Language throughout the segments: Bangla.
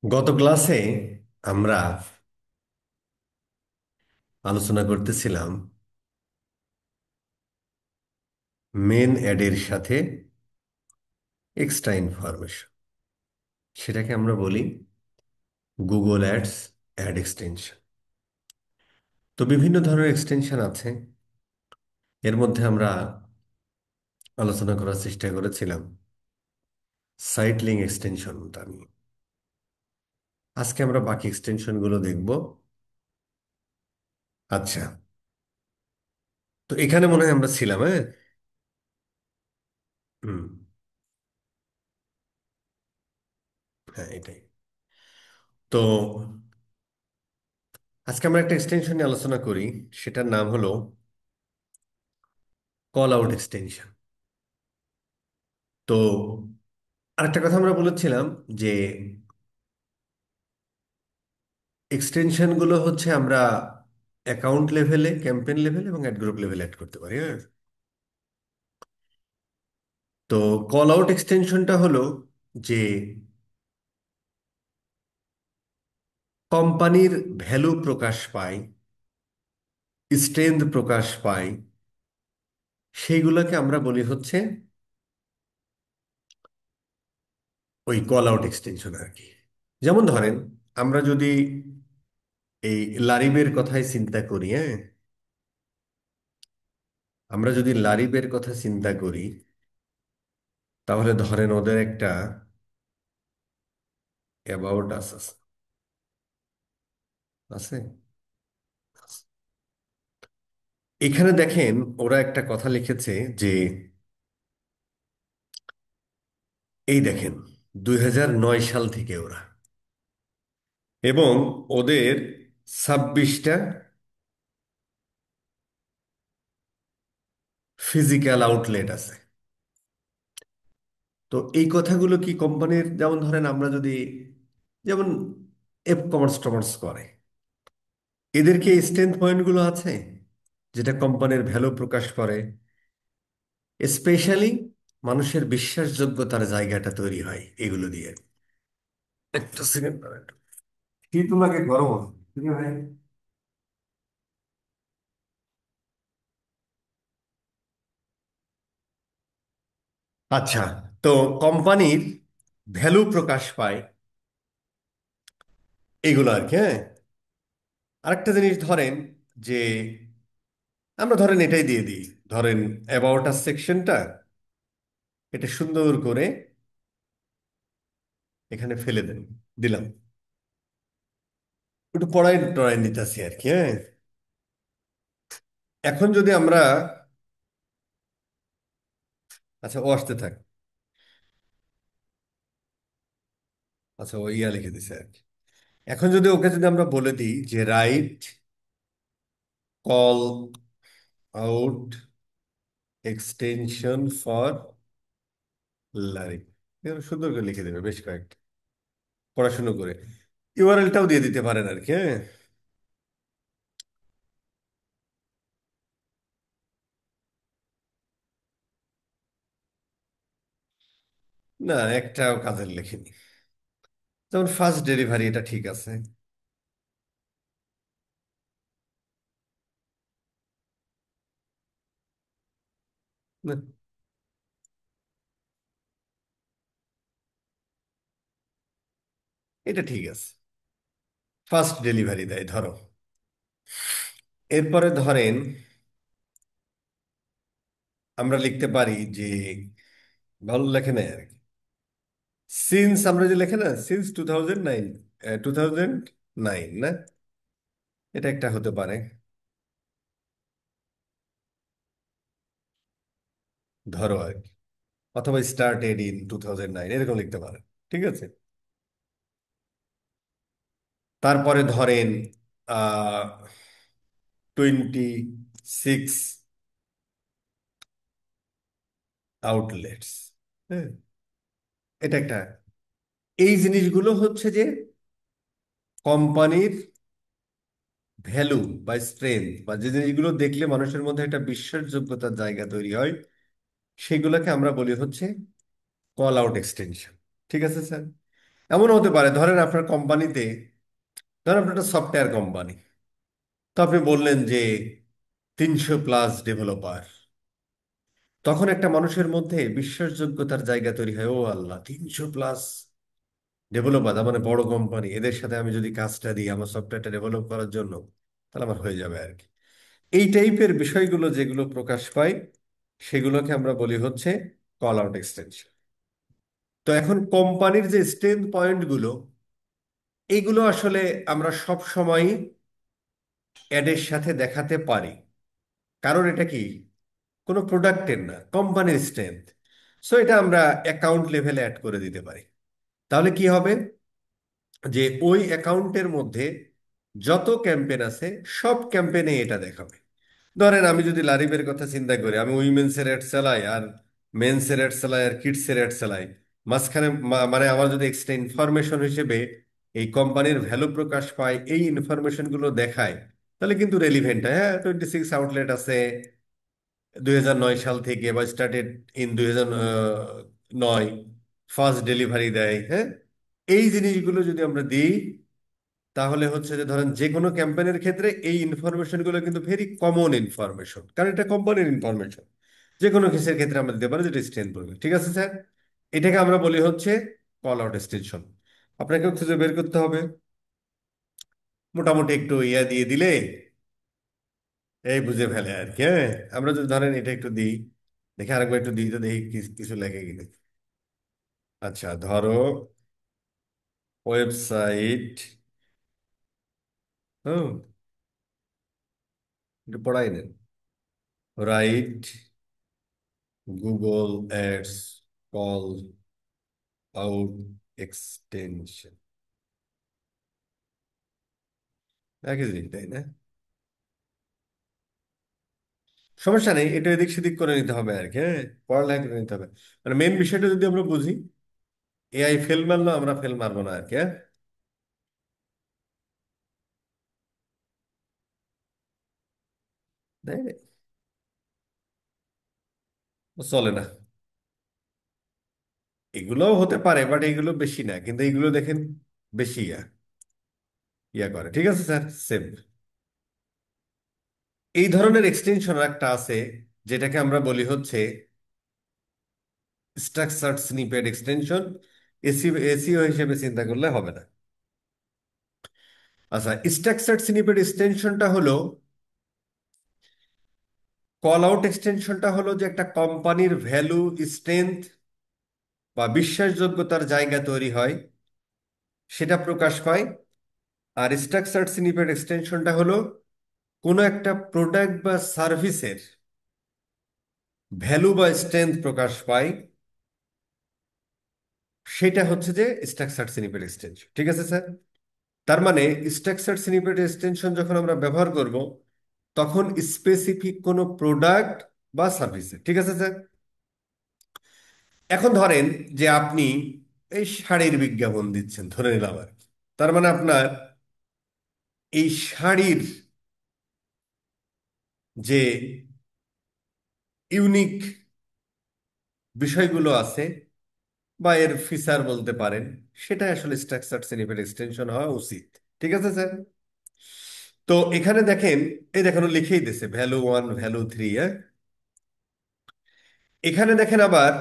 গত ক্লাসে আমরা আলোচনা করতেছিলাম মেন অ্যাডের সাথে এক্সট্রা ইনফরমেশন। সেটাকে আমরা বলি গুগল অ্যাডস অ্যাড এক্সটেনশন। তো বিভিন্ন ধরনের এক্সটেনশন আছে। এর মধ্যে আমরা আলোচনা করার চেষ্টা করেছিলাম সাইট লিঙ্ক এক্সটেনশনটা নিয়ে। আজকে আমরা বাকি এক্সটেনশনগুলো দেখব। আচ্ছা, তো এখানে মনে হয় আমরা ছিলাম, হ্যাঁ। হুম। হ্যাঁ, এটাই। তো আজকে আমরা একটা এক্সটেনশন নিয়ে আলোচনা করি। সেটার নাম হলো কল আউট এক্সটেনশন। তো আরেকটা কথা আমরা বলেছিলাম যে এক্সটেনশনগুলো হচ্ছে আমরা অ্যাকাউন্ট লেভেলে, ক্যাম্পেইন লেভেল এবং অ্যাড গ্রুপ লেভেলে অ্যাড করতে পারি, হ্যাঁ। তো কল আউট এক্সটেনশনটা হলো যে কোম্পানির ভ্যালু প্রকাশ পায়, স্ট্রেংথ প্রকাশ পায়, সেইগুলোকে আমরা বলি হচ্ছে ওই কল আউট এক্সটেনশন আর কি। যেমন ধরেন, আমরা যদি এই লারিবের কথাই চিন্তা করি, হ্যাঁ। আমরা যদি লারিবের কথা চিন্তা করি, তাহলে ধরেন ওদের একটা অ্যাবাউট আস আছে। আছে। এখানে দেখেন, ওরা একটা কথা লিখেছে যে এই দেখেন 2009 সাল থেকে ওরা, এবং ওদের 26টা ফিজিক্যাল আউটলেট আছে। তো এই কথাগুলো কি কোম্পানির, যেমন ধরেন আমরা যদি, যেমন এফ কমার্স টমার্স করে, এদের কি স্ট্রেংথ পয়েন্টগুলো আছে যেটা কোম্পানির ভ্যালু প্রকাশ করে? স্পেশালি মানুষের বিশ্বাসযোগ্যতার জায়গাটা তৈরি হয় এগুলো দিয়ে। একটা সেকেন্ড, শীত লাগে গরম হবে। ঠিক আছে ভাই? আচ্ছা, তো কোম্পানির ভ্যালু প্রকাশ পায় এগুলো আর কি, হ্যাঁ। আরেকটা জিনিস ধরেন যে আমরা ধরেন এটাই দিয়ে দিই, ধরেন অ্যাবাউট আস সেকশনটা এটা সুন্দর করে এখানে ফেলে দেন, দিলাম। একটু পড়াই টড়াই নিতেছি আর কি, হ্যাঁ। এখন যদি আমরা, আচ্ছা ও আসতে থাক। আচ্ছা, ও ইয়া লিখে দিছে আর কি। এখন যদি ওকে যদি আমরা বলে দিই যে right call out extension for live, সুন্দর করে লিখে দেবে বেশ কয়েকটা পড়াশুনো করে। ইউআরএলটাও দিয়ে দিতে পারেন আর কি, হ্যাঁ। না, একটাও কাজের লেখেনি। যেমন ফার্স্ট ডেলিভারি, এটা ঠিক আছে। না, এটা ঠিক আছে। ফার্স্ট ডেলিভারি দেয় ধরো। এরপরে ধরেন আমরা লিখতে পারি যে, ভালো লেখে না আর কি, সিন্স, আমরা যে লেখে না সিন্স 2009, 2009 না, এটা একটা হতে পারে ধরো আর কি। অথবা স্টার্টেড ইন 2009 এরকম লিখতে পারে। ঠিক আছে। তারপরে ধরেন 26 আউটলেটস, হ্যাঁ। এটা একটা, এই জিনিসগুলো হচ্ছে যে কোম্পানির ভ্যালু বা স্ট্রেংথ, বা যে জিনিসগুলো দেখলে মানুষের মধ্যে একটা বিশ্বাসযোগ্যতার জায়গা তৈরি হয়, সেগুলোকে আমরা বলি হচ্ছে কল আউট এক্সটেনশন। ঠিক আছে স্যার? এমন হতে পারে, ধরেন আপনার কোম্পানিতে, ধরেন আপনার একটা সফটওয়্যার কোম্পানি, তো আপনি বললেন যে 300+ ডেভেলপার। তখন একটা মানুষের মধ্যে বিশ্বাসযোগ্যতার জায়গা তৈরি হয়, ও আল্লাহ, 300+ ডেভেলপার, তার মানে বড় কোম্পানি, এদের সাথে আমি যদি কাজটা দিই আমার সফটওয়্যারটা ডেভেলপ করার জন্য, তাহলে আমার হয়ে যাবে আর কি। এই টাইপের বিষয়গুলো যেগুলো প্রকাশ পায়, সেগুলোকে আমরা বলি হচ্ছে কল আউট এক্সটেনশন। তো এখন কোম্পানির যে স্ট্রেংথ পয়েন্টগুলো, এইগুলো আসলে আমরা সব সময় অ্যাডের সাথে দেখাতে পারি, কারণ এটা কি, কোনো প্রোডাক্টের না, কোম্পানির স্ট্রেংথ। সো এটা আমরা অ্যাকাউন্ট লেভেলে অ্যাড করে দিতে পারি। তাহলে কি হবে, যে ওই অ্যাকাউন্টের মধ্যে যত ক্যাম্পেন আছে সব ক্যাম্পেনে এটা দেখাবে। ধরেন আমি যদি লারিবের কথা চিন্তা করি, আমি উইমেন্সের অ্যাড চালাই আর মেন্সের অ্যাড চালাই আর কিডসের অ্যাড চালাই, মাঝখানে মানে আমার যদি এক্সট্রা ইনফরমেশন হিসেবে এই কোম্পানির ভ্যালু প্রকাশ পায়, এই ইনফরমেশনগুলো দেখায়, তাহলে কিন্তু রেলিভেন্ট। হ্যাঁ, 26 আউটলেট আছে 2009 সাল থেকে, বা স্টার্টেড ইন 2009, ফার্স্ট ডেলিভারি দেয়। হ্যাঁ, এই জিনিসগুলো যদি আমরা দিই, তাহলে হচ্ছে যে ধরেন যে কোনো ক্যাম্পেইনের ক্ষেত্রে এই ইনফরমেশনগুলো কিন্তু ভেরি কমন ইনফরমেশন, কারণ এটা কোম্পানির ইনফরমেশন। যে কোনো কেসের ক্ষেত্রে আমরা দিতে পারি যেটা স্ট্রেন্থ বলবে। ঠিক আছে স্যার, এটাকে আমরা বলি হচ্ছে কল আউট এক্সটেনশন। আপনাকেও খুঁজে বের করতে হবে, মোটামুটি একটু ইয়া দিয়ে দিলে এই বুঝে ফেলে আর কি। হ্যাঁ, আমরা যদি ধরেন এটা একটু দিই, দেখে আরেকবার একটু দিই, তো দেখি কিছু লেগে গেলে। আচ্ছা, ধরো ওয়েবসাইট, হুম, একটু পড়াই নেন, right Google ads call out extension, একই জিনিস তাই না? সমস্যা নেই, এটা এদিক সেদিক করে নিতে হবে আর কি। হ্যাঁ, পড়ালেখা করে নিতে হবে। মানে মেন বিষয়টা যদি আমরা বুঝি, এআই ফেল মারলো, আমরা ফেল মারবো না আর কি। হ্যাঁ, তাই না? ও চলে না। এগুলোও হতে পারে, বাট এগুলো বেশি না, কিন্তু এগুলো দেখেন বেশি ইয়া করে। ঠিক আছে স্যার, সেভ। এই ধরনের এক্সটেনশন একটা আছে, যেটাকে আমরা বলি হচ্ছে স্ট্রাকচারড স্নিপেট এক্সটেনশন। এসিও হিসেবে চিন্তা করলে হবে না। আচ্ছা, স্ট্রাকচারড স্নিপেট এক্সটেনশনটা হলো, কল আউট এক্সটেনশনটা হলো যে একটা কোম্পানির ভ্যালু, স্ট্রেংথ বা বিশ্বাসযোগ্যতার জায়গা তৈরি হয়, সেটা প্রকাশ পায়। আর স্ট্রাকচারড স্নিপেট এক্সটেনশনটা হলো কোনো একটা প্রোডাক্ট বা সার্ভিসের ভ্যালু বা স্ট্রেংথ প্রকাশ পায়, সেটা হচ্ছে যে স্ট্রাকচারড স্নিপেট এক্সটেনশন। ঠিক আছে স্যার? তার মানে স্ট্রাকচারড স্নিপেট এক্সটেনশন যখন আমরা ব্যবহার করব, তখন স্পেসিফিক কোনো প্রোডাক্ট বা সার্ভিসের। ঠিক আছে স্যার? এখন ধরেন যে আপনি এই শাড়ির বিজ্ঞাপন দিচ্ছেন, ধরে নিলাম আর কি। তার মানে আপনার এই শাড়ির যে ইউনিক বিষয়গুলো আছে, বা এর ফিচার বলতে পারেন, সেটা আসলে স্ট্রাকচার স্নিপেট এক্সটেনশন হওয়া উচিত। ঠিক আছে স্যার? তো এখানে দেখেন, এই দেখেন ও লিখেই দিছে ভ্যালু 1, ভ্যালু 3। হ্যাঁ, এখানে দেখেন আবার,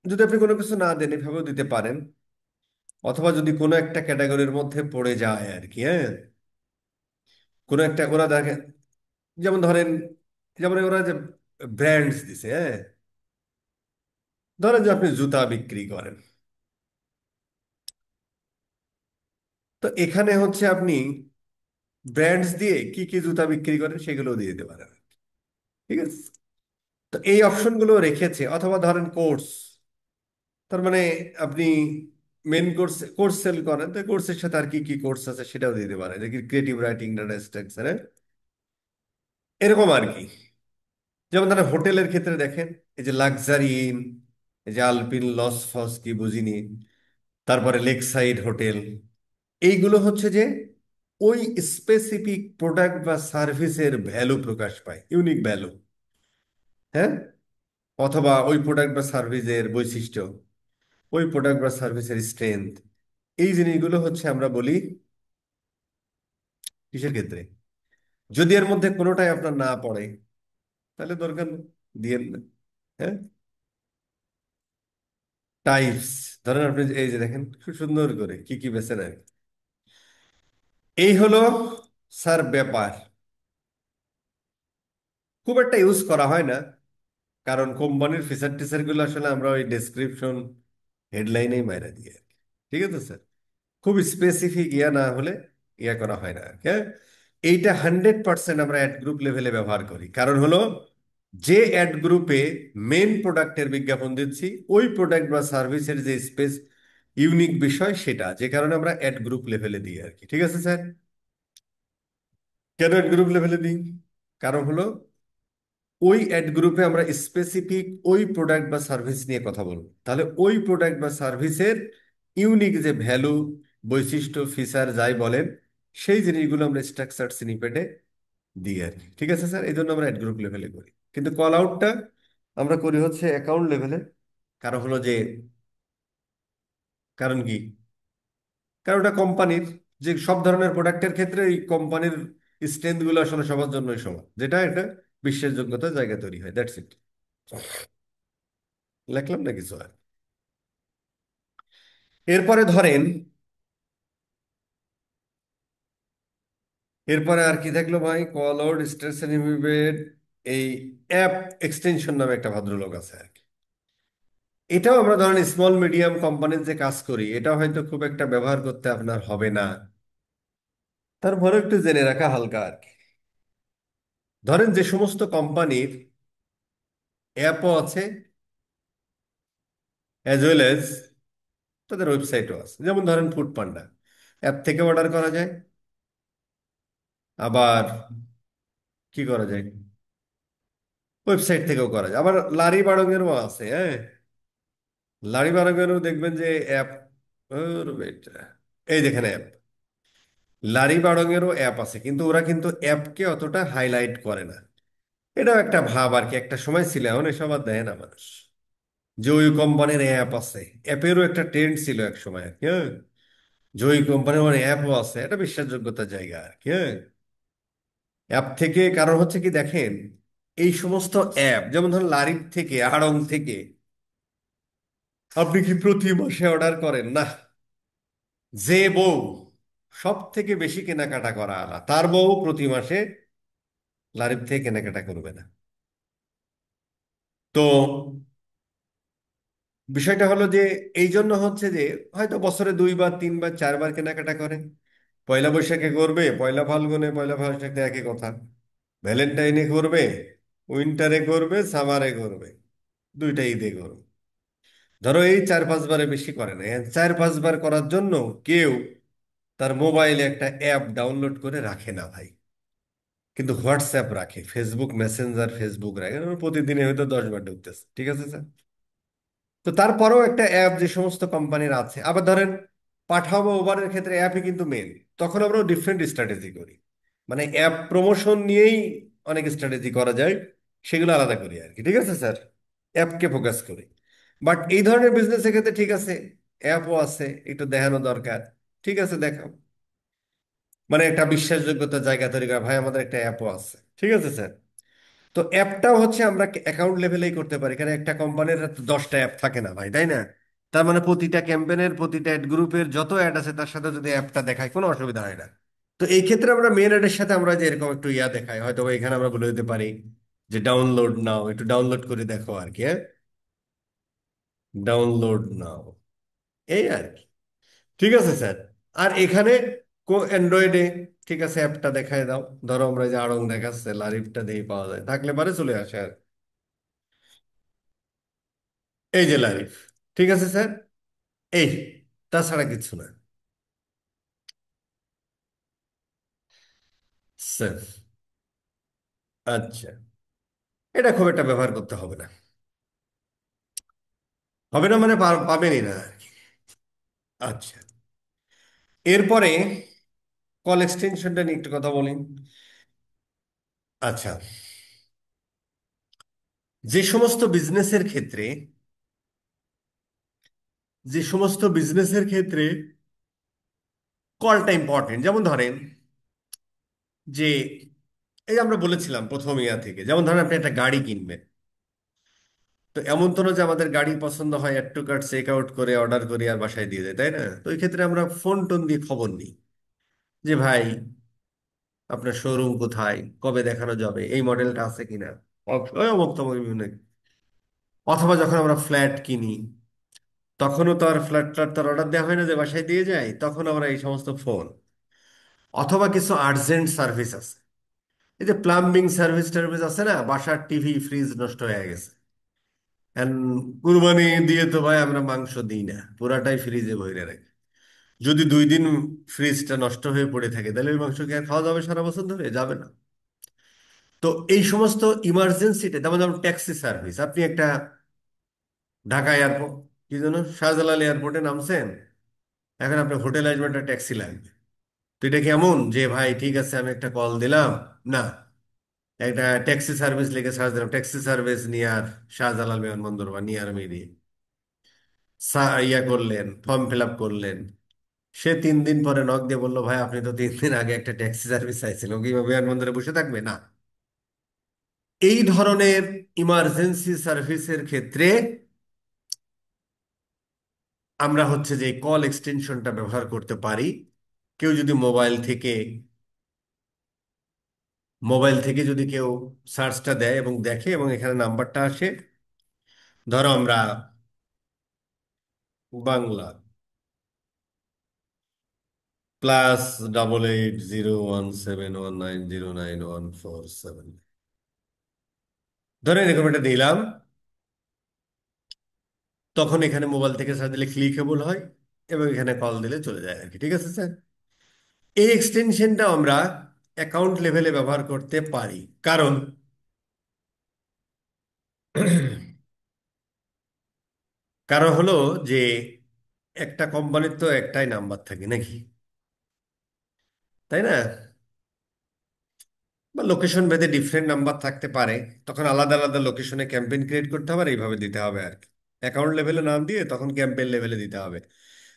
যদি আপনি কোনো কিছু না দেন এভাবেও দিতে পারেন, অথবা যদি কোনো একটা ক্যাটাগরির মধ্যে পড়ে যায় আর কি। হ্যাঁ, কোনো একটা ওরা দেখেন, যেমন ধরেন, যেমন ওরা যে ব্র্যান্ডস দিছে, হ্যাঁ, ধরেন যে আপনি জুতা বিক্রি করেন, তো এখানে হচ্ছে আপনি ব্র্যান্ডস দিয়ে কি কি জুতা বিক্রি করেন সেগুলো দিয়ে দিতে পারেন। ঠিক আছে? তো এই অপশনগুলো রেখেছে। অথবা ধরেন কোর্স, তার মানে আপনি মেন কোর্স কোর্স সেল করেন, তো কোর্সের সাথে আর কি কি কোর্স আছে সেটাও দিতে পারেন, দেখি ক্রিয়েটিভ রাইটিং, ডাটা স্ট্রাকচার, এরকম আর কি। যেমন ধরেন হোটেলের ক্ষেত্রে দেখেন, এই যে লাক্সারি ইন, এই যে আলপিন লস ফস কি বুঝিনি, তারপরে লেক সাইড হোটেল, এইগুলো হচ্ছে যে ওই স্পেসিফিক প্রোডাক্ট বা সার্ভিসের ভ্যালু প্রকাশ পায়, ইউনিক ভ্যালু। হ্যাঁ, অথবা ওই প্রোডাক্ট বা সার্ভিসের বৈশিষ্ট্য, ওই প্রোডাক্ট বা সার্ভিসের স্ট্রেংথ, এই জিনিসগুলো হচ্ছে আমরা বলি কিসের ক্ষেত্রে, যদি এর মধ্যে কোনোটাই আপনার না পড়ে তাহলে দরকার নেই, দিয়েন না। হ্যাঁ, টাইপস, ধরেন আপনি এই যে দেখেন খুব সুন্দর করে কি কি বেছে নেন। এই হলো স্যার ব্যাপার, খুব একটা ইউজ করা হয় না, কারণ কোম্পানির ফিচার টিচার গুলো আসলে আমরা ওই ডেসক্রিপশন হেডলাইনেই মাইরা দিই আর কি। ঠিক আছে স্যার, খুব স্পেসিফিক ইয়া না হলে ইয়া করা হয় না। হ্যাঁ, এইটা 100% আমরা অ্যাড গ্রুপ লেভেলে ব্যবহার করি, কারণ হলো যে অ্যাড গ্রুপে মেন প্রোডাক্টের বিজ্ঞাপন দিচ্ছি, ওই প্রোডাক্ট বা সার্ভিসের যে স্পেস ইউনিক বিষয় সেটা, যে কারণে আমরা অ্যাড গ্রুপ লেভেলে দিই আর কি। ঠিক আছে স্যার, কেন অ্যাড গ্রুপ লেভেলে দিই? কারণ হলো ওই অ্যাড গ্রুপে আমরা স্পেসিফিক ওই প্রোডাক্ট বা সার্ভিস নিয়ে কথা বলবো, তাহলে ওই প্রোডাক্ট বা সার্ভিসের ইউনিক যে ভ্যালু, বৈশিষ্ট্য, ফিচার যাই বলেন, সেই জিনিসগুলো আমরা স্ট্রাকচার স্নিপেটে দিই আর কি। ঠিক আছে স্যার, এই জন্য আমরা অ্যাড গ্রুপ লেভেলে করি, কিন্তু কল আউটটা আমরা করি হচ্ছে অ্যাকাউন্ট লেভেলে। কারণ হলো যে, কারণ কি, কারণ ওটা কোম্পানির, যে সব ধরনের প্রোডাক্টের ক্ষেত্রে এই কোম্পানির স্ট্রেংথ গুলো আসলে সবার জন্যই সমান, যেটা এটা বিশ্বাসযোগ্যতার জায়গা তৈরি হয়, দ্যাটস ইট। লিখলাম না কিছু আর। এরপরে ধরেন, এরপরে আর কি থাকলো ভাই, কল আউট, স্ট্রেস ইনহিবিট, এই অ্যাপ এক্সটেনশন নামে একটা ভদ্রলোক আছে আর কি। এটাও আমরা ধরেন স্মল মিডিয়াম কোম্পানির যে কাজ করি, এটা হয়তো খুব একটা ব্যবহার করতে আপনার হবে না, তারপরে একটু জেনে রাখা হালকা আর কি। ধরেন যে সমস্ত কোম্পানির অ্যাপও আছে অ্যাজ ওয়েল এজ তাদের ওয়েবসাইটও আছে, যেমন ধরেন ফুড পান্ডা, অ্যাপ থেকে অর্ডার করা যায়, আবার কি করা যায়, ওয়েবসাইট থেকেও করা যায়, আবার লারি বাড়ঙেরও আছে। হ্যাঁ, লারি বাড়ঙেরও দেখবেন যে অ্যাপ, এই দেখেন অ্যাপ, লারি বাড়ঙেরও অ্যাপ আছে, কিন্তু ওরা কিন্তু অ্যাপকে অতটা হাইলাইট করে না। এটাও একটা ভাব আর কি, একটা সময় ছিল, এখন এসব আর দেয় না মানুষ, যে ওই কোম্পানির অ্যাপ আছে। অ্যাপেরও একটা ট্রেন্ড ছিল এক সময় আর কি। হ্যাঁ, যে ওই কোম্পানির মানে অ্যাপও আছে, এটা বিশ্বাসযোগ্যতার জায়গা আর কি। হ্যাঁ, অ্যাপ থেকে, কারণ হচ্ছে কি দেখেন, এই সমস্ত অ্যাপ যেমন ধরুন লারিব থেকে, আড়ং থেকে, আপনি কি প্রতি মাসে অর্ডার করেন না? যে বউ সব থেকে বেশি কেনাকাটা করা আলা, তার বউ প্রতি মাসে লারিব থেকে কেনাকাটা করবে না। তো বিষয়টা হলো যে, এই জন্য হচ্ছে যে হয়তো বছরে 2 বার 3 বার 4 বার কেনাকাটা করে। পয়লা বৈশাখে করবে, পয়লা ফাল্গুনে, পয়লা বৈশাখে একই কথা, ভ্যালেন্টাইনে করবে, উইন্টারে করবে, সামারে করবে, দুইটা ঈদে করবে। ধরো এই 4-5 বারে বেশি করে না, 4-5 বার করার জন্য কেউ তার মোবাইলে একটা অ্যাপ ডাউনলোড করে রাখে না ভাই, কিন্তু হোয়াটসঅ্যাপ রাখে, ফেসবুক মেসেঞ্জার, ফেসবুক রাখে, প্রতিদিনে হয়তো 10 বার ঢুকতেছে। ঠিক আছে স্যার, তো তারপরেও একটা অ্যাপ যে সমস্ত কোম্পানির আছে, আবার ধরেন পাঠাও বা উবারের ক্ষেত্রে অ্যাপই কিন্তু মেন, তখন আমরা ডিফারেন্ট স্ট্র্যাটেজি করি, মানে অ্যাপ প্রমোশন নিয়েই অনেক স্ট্র্যাটেজি করা যায়, সেগুলো আলাদা করি আর কি। ঠিক আছে স্যার, অ্যাপকে ফোকাস করি। বাট এই ধরনের বিজনেসের ক্ষেত্রে ঠিক আছে, অ্যাপও আছে, একটু দেখানো দরকার, ঠিক আছে দেখাও, মানে একটা বিশ্বাসযোগ্যতার জায়গা তৈরি করা, ভাই আমাদের একটা অ্যাপও আছে। ঠিক আছে স্যার, তো অ্যাপটাও হচ্ছে আমরা অ্যাকাউন্ট লেভেলেই করতে পারি, কারণ একটা কোম্পানির 10টা অ্যাপ থাকে না ভাই, তাই না? তার মানে প্রতিটা ক্যাম্পেইনের, প্রতিটা অ্যাড গ্রুপের যত অ্যাড আছে তার সাথে যদি অ্যাপটা দেখায় কোনো অসুবিধা হয় না। তো এই ক্ষেত্রে আমরা মেন অ্যাডের সাথে আমরা যে এরকম একটু ইয়া দেখাই, হয়তো এখানে আমরা বলে দিতে পারি যে ডাউনলোড নাও, একটু ডাউনলোড করে দেখো আর কি। হ্যাঁ, ডাউনলোড নাও, এই আর কি। ঠিক আছে স্যার, আর এখানে অ্যান্ড্রয়েডে ঠিক আছে অ্যাপটা দেখায় দাও, ধরো আমরা যে আড়ং দেখাচ্ছে, লারিফটা দিয়ে পাওয়া যায়, থাকলে পারে চলে আসে আর, এই যে লারিফ। ঠিক আছে স্যার, এই, তাছাড়া কিছু না স্যার। আচ্ছা, এটা খুব একটা ব্যবহার করতে হবে না, হবে না মানে পাবেনই না আর কি। আচ্ছা, এরপরে কল এক্সটেনশনটা নিয়ে একটু কথা বলি। আচ্ছা, যে সমস্ত বিজনেসের ক্ষেত্রে, যে সমস্ত বিজনেসের ক্ষেত্রে কলটা ইম্পর্টেন্ট। যেমন ধরেন যে এই যে আমরা বলেছিলাম প্রথম ইয়া থেকে, যেমন ধরেন আপনি একটা গাড়ি কিনবেন। তো এমন তো না যে আমাদের গাড়ি পছন্দ হয় add to cart check out করে অর্ডার করি আর বাসায় দিয়ে দেয়, তাই না? তো ওই ক্ষেত্রে আমরা ফোন টোন দিয়ে খবর নিই যে ভাই আপনার শোরুম কোথায়, কবে দেখানো যাবে, এই মডেলটা আছে কিনা, ওই অমুক তমুক বিভিন্ন। অথবা যখন আমরা ফ্ল্যাট কিনি, তখনও তো আর ফ্ল্যাট ট্ল্যাট তার অর্ডার দেওয়া হয় না যে বাসায় দিয়ে যায়, তখন আমরা এই সমস্ত ফোন। অথবা কিছু আর্জেন্ট সার্ভিস আছে, এই যে প্লাম্বিং সার্ভিস টার্ভিস আছে না, বাসার টিভি ফ্রিজ নষ্ট হয়ে গেছে। And কুরবানি দিয়ে তো ভাই আমরা মাংস দিই না, পুরাটাই ফ্রিজে ভরে রাখি। যদি 2 দিন ফ্রিজটা নষ্ট হয়ে পড়ে থাকে, তাহলে ওই মাংস কি আর খাওয়া যাবে সারা বছর ধরে? যাবে না। তো এই সমস্ত ইমার্জেন্সিতে, যেমন যেমন ট্যাক্সি সার্ভিস, আপনি একটা ঢাকা এয়ারপোর্ট, কি যেন শাহজালাল এয়ারপোর্টে নামছেন, এখন আপনার হোটেল আসবে, একটা ট্যাক্সি লাগবে। তো এটা কেমন যে ভাই ঠিক আছে আমি একটা কল দিলাম, না, একটা ট্যাক্সি সার্ভিস লিখে সার্চ দিলাম, ট্যাক্সি সার্ভিস নিয়ার শাহজালাল বিমানবন্দর বা নিয়ার মিরি, ইয়া করলেন, ফর্ম ফিল আপ করলেন। সে 3 দিন পরে নক দিয়ে বললো ভাই আপনি তো 3 দিন আগে একটা ট্যাক্সি সার্ভিস চাইছিলেন, ও কি বিমানবন্দরে বসে থাকবে? না। এই ধরনের ইমার্জেন্সি সার্ভিসের ক্ষেত্রে আমরা হচ্ছে যে কল এক্সটেনশনটা ব্যবহার করতে পারি। কেউ যদি মোবাইল থেকে যদি কেউ সার্চটা দেয় এবং দেখে এবং এখানে নাম্বারটা আসে, ধরো আমরা বাংলা +880171909147, ধরেন এরকম একটা দিলাম, তখন এখানে মোবাইল থেকে সার্চ দিলে ক্লিকেবল হয় এবং এখানে কল দিলে চলে যায় আর কি। ঠিক আছে স্যার? এই এক্সটেনশনটা আমরা অ্যাকাউন্ট লেভেলে ব্যবহার করতে পারি, কারণ কারণ হলো যে একটা কোম্পানির তো একটাই নাম্বার থাকে নাকি, তাই না? বা লোকেশন ভেদে ডিফারেন্ট নাম্বার থাকতে পারে, তখন আলাদা আলাদা লোকেশনে ক্যাম্পেইন ক্রিয়েট করতে হবে আর এইভাবে দিতে হবে আর কি। অ্যাকাউন্ট লেভেলে নাম দিয়ে তখন ক্যাম্পেইন লেভেলে দিতে হবে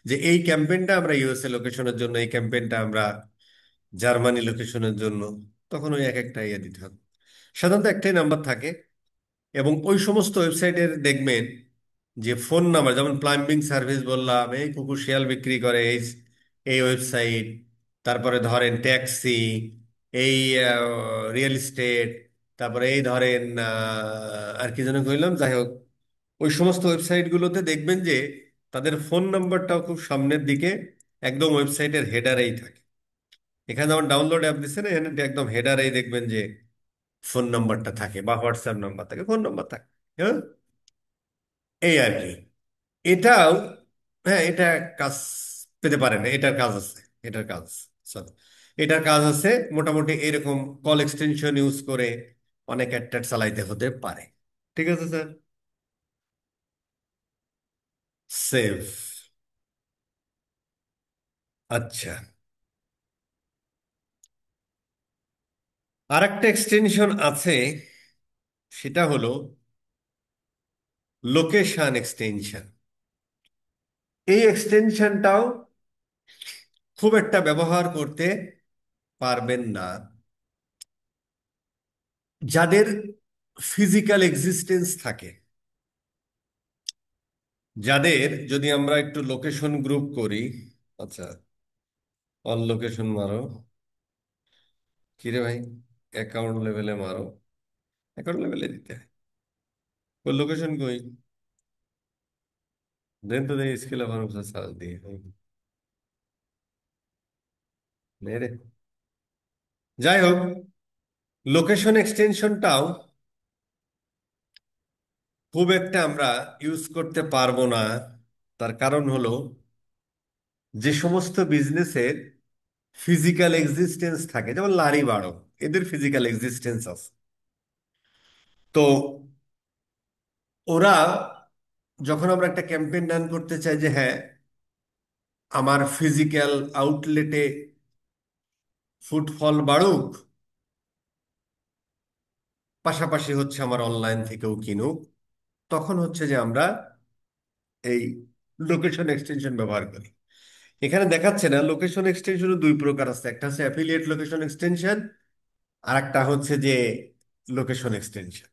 যে এই ক্যাম্পেইনটা আমরা ইউএসএ লোকেশনের জন্য, এই ক্যাম্পেইনটা আমরা জার্মানি লোকেশনের জন্য। তখন ওই এক একটা ইয়ে দিতে হবে। সাধারণত একটাই নাম্বার থাকে। এবং ওই সমস্ত ওয়েবসাইটের দেখবেন যে ফোন নাম্বার, যেমন প্লাম্বিং সার্ভিস বললাম, এই কুকুর শিয়াল বিক্রি করে এই এই ওয়েবসাইট, তারপরে ধরেন ট্যাক্সি, এই রিয়েল এস্টেট, তারপরে এই ধরেন আর কি যেন কইলাম, যাই হোক, ওই সমস্ত ওয়েবসাইটগুলোতে দেখবেন যে তাদের ফোন নাম্বারটাও খুব সামনের দিকে একদম ওয়েবসাইটের হেডারেই থাকে। এখানে যেমন ডাউনলোড অ্যাপ দিচ্ছে না, এখানে একদম হেডারেই দেখবেন যে ফোন নাম্বারটা থাকে বা হোয়াটসঅ্যাপ নাম্বার থাকে, ফোন নাম্বার থাকে। হ্যাঁ, এই আর কি। এটাও, হ্যাঁ, এটা কাজ পেতে পারে না, এটার কাজ আছে, এটার কাজ, sorry, এটার কাজ আছে মোটামুটি এরকম কল এক্সটেনশন ইউজ করে অনেক অ্যাড চালাইতে হতে পারে। ঠিক আছে স্যার? সেভ। আচ্ছা, আরেকটা এক্সটেনশন আছে, সেটা হলো লোকেশন এক্সটেনশন। এই এক্সটেনশনটাও খুব একটা ব্যবহার করতে পারবেন না যাদের ফিজিক্যাল এক্সিস্টেন্স থাকে। যাদের, যদি আমরা একটু লোকেশন গ্রুপ করি, আচ্ছা, অল লোকেশন মারো, কিরে ভাই, অ্যাকাউন্ট লেভেলে মারো, অ্যাকাউন্ট লেভেলে দিতে হয়, ওই লোকেশন কই, দেন তো দেখি স্কেল অফ সার্চ দিয়ে মেরে। যাই হোক, লোকেশন এক্সটেনশনটাও খুব একটা আমরা ইউজ করতে পারবো না। তার কারণ হলো যে সমস্ত বিজনেসের ফিজিক্যাল এক্সিস্টেন্স থাকে, যেমন লারি বাড়ো, এদের ফিজিক্যাল এক্সিস্টেন্স আছে। তো ওরা, যখন আমরা একটা ক্যাম্পেইন রান করতে চাই যে হ্যাঁ আমার ফিজিক্যাল আউটলেটে ফুটফল বাড়ুক, পাশাপাশি হচ্ছে আমার অনলাইন থেকেও কিনুক, তখন হচ্ছে যে আমরা এই লোকেশন এক্সটেনশন ব্যবহার করি। এখানে দেখাচ্ছে না, লোকেশন এক্সটেনশনও দুই প্রকার আছে, একটা হচ্ছে অ্যাফিলিয়েট লোকেশন এক্সটেনশন, আর একটা হচ্ছে যে লোকেশন এক্সটেনশন।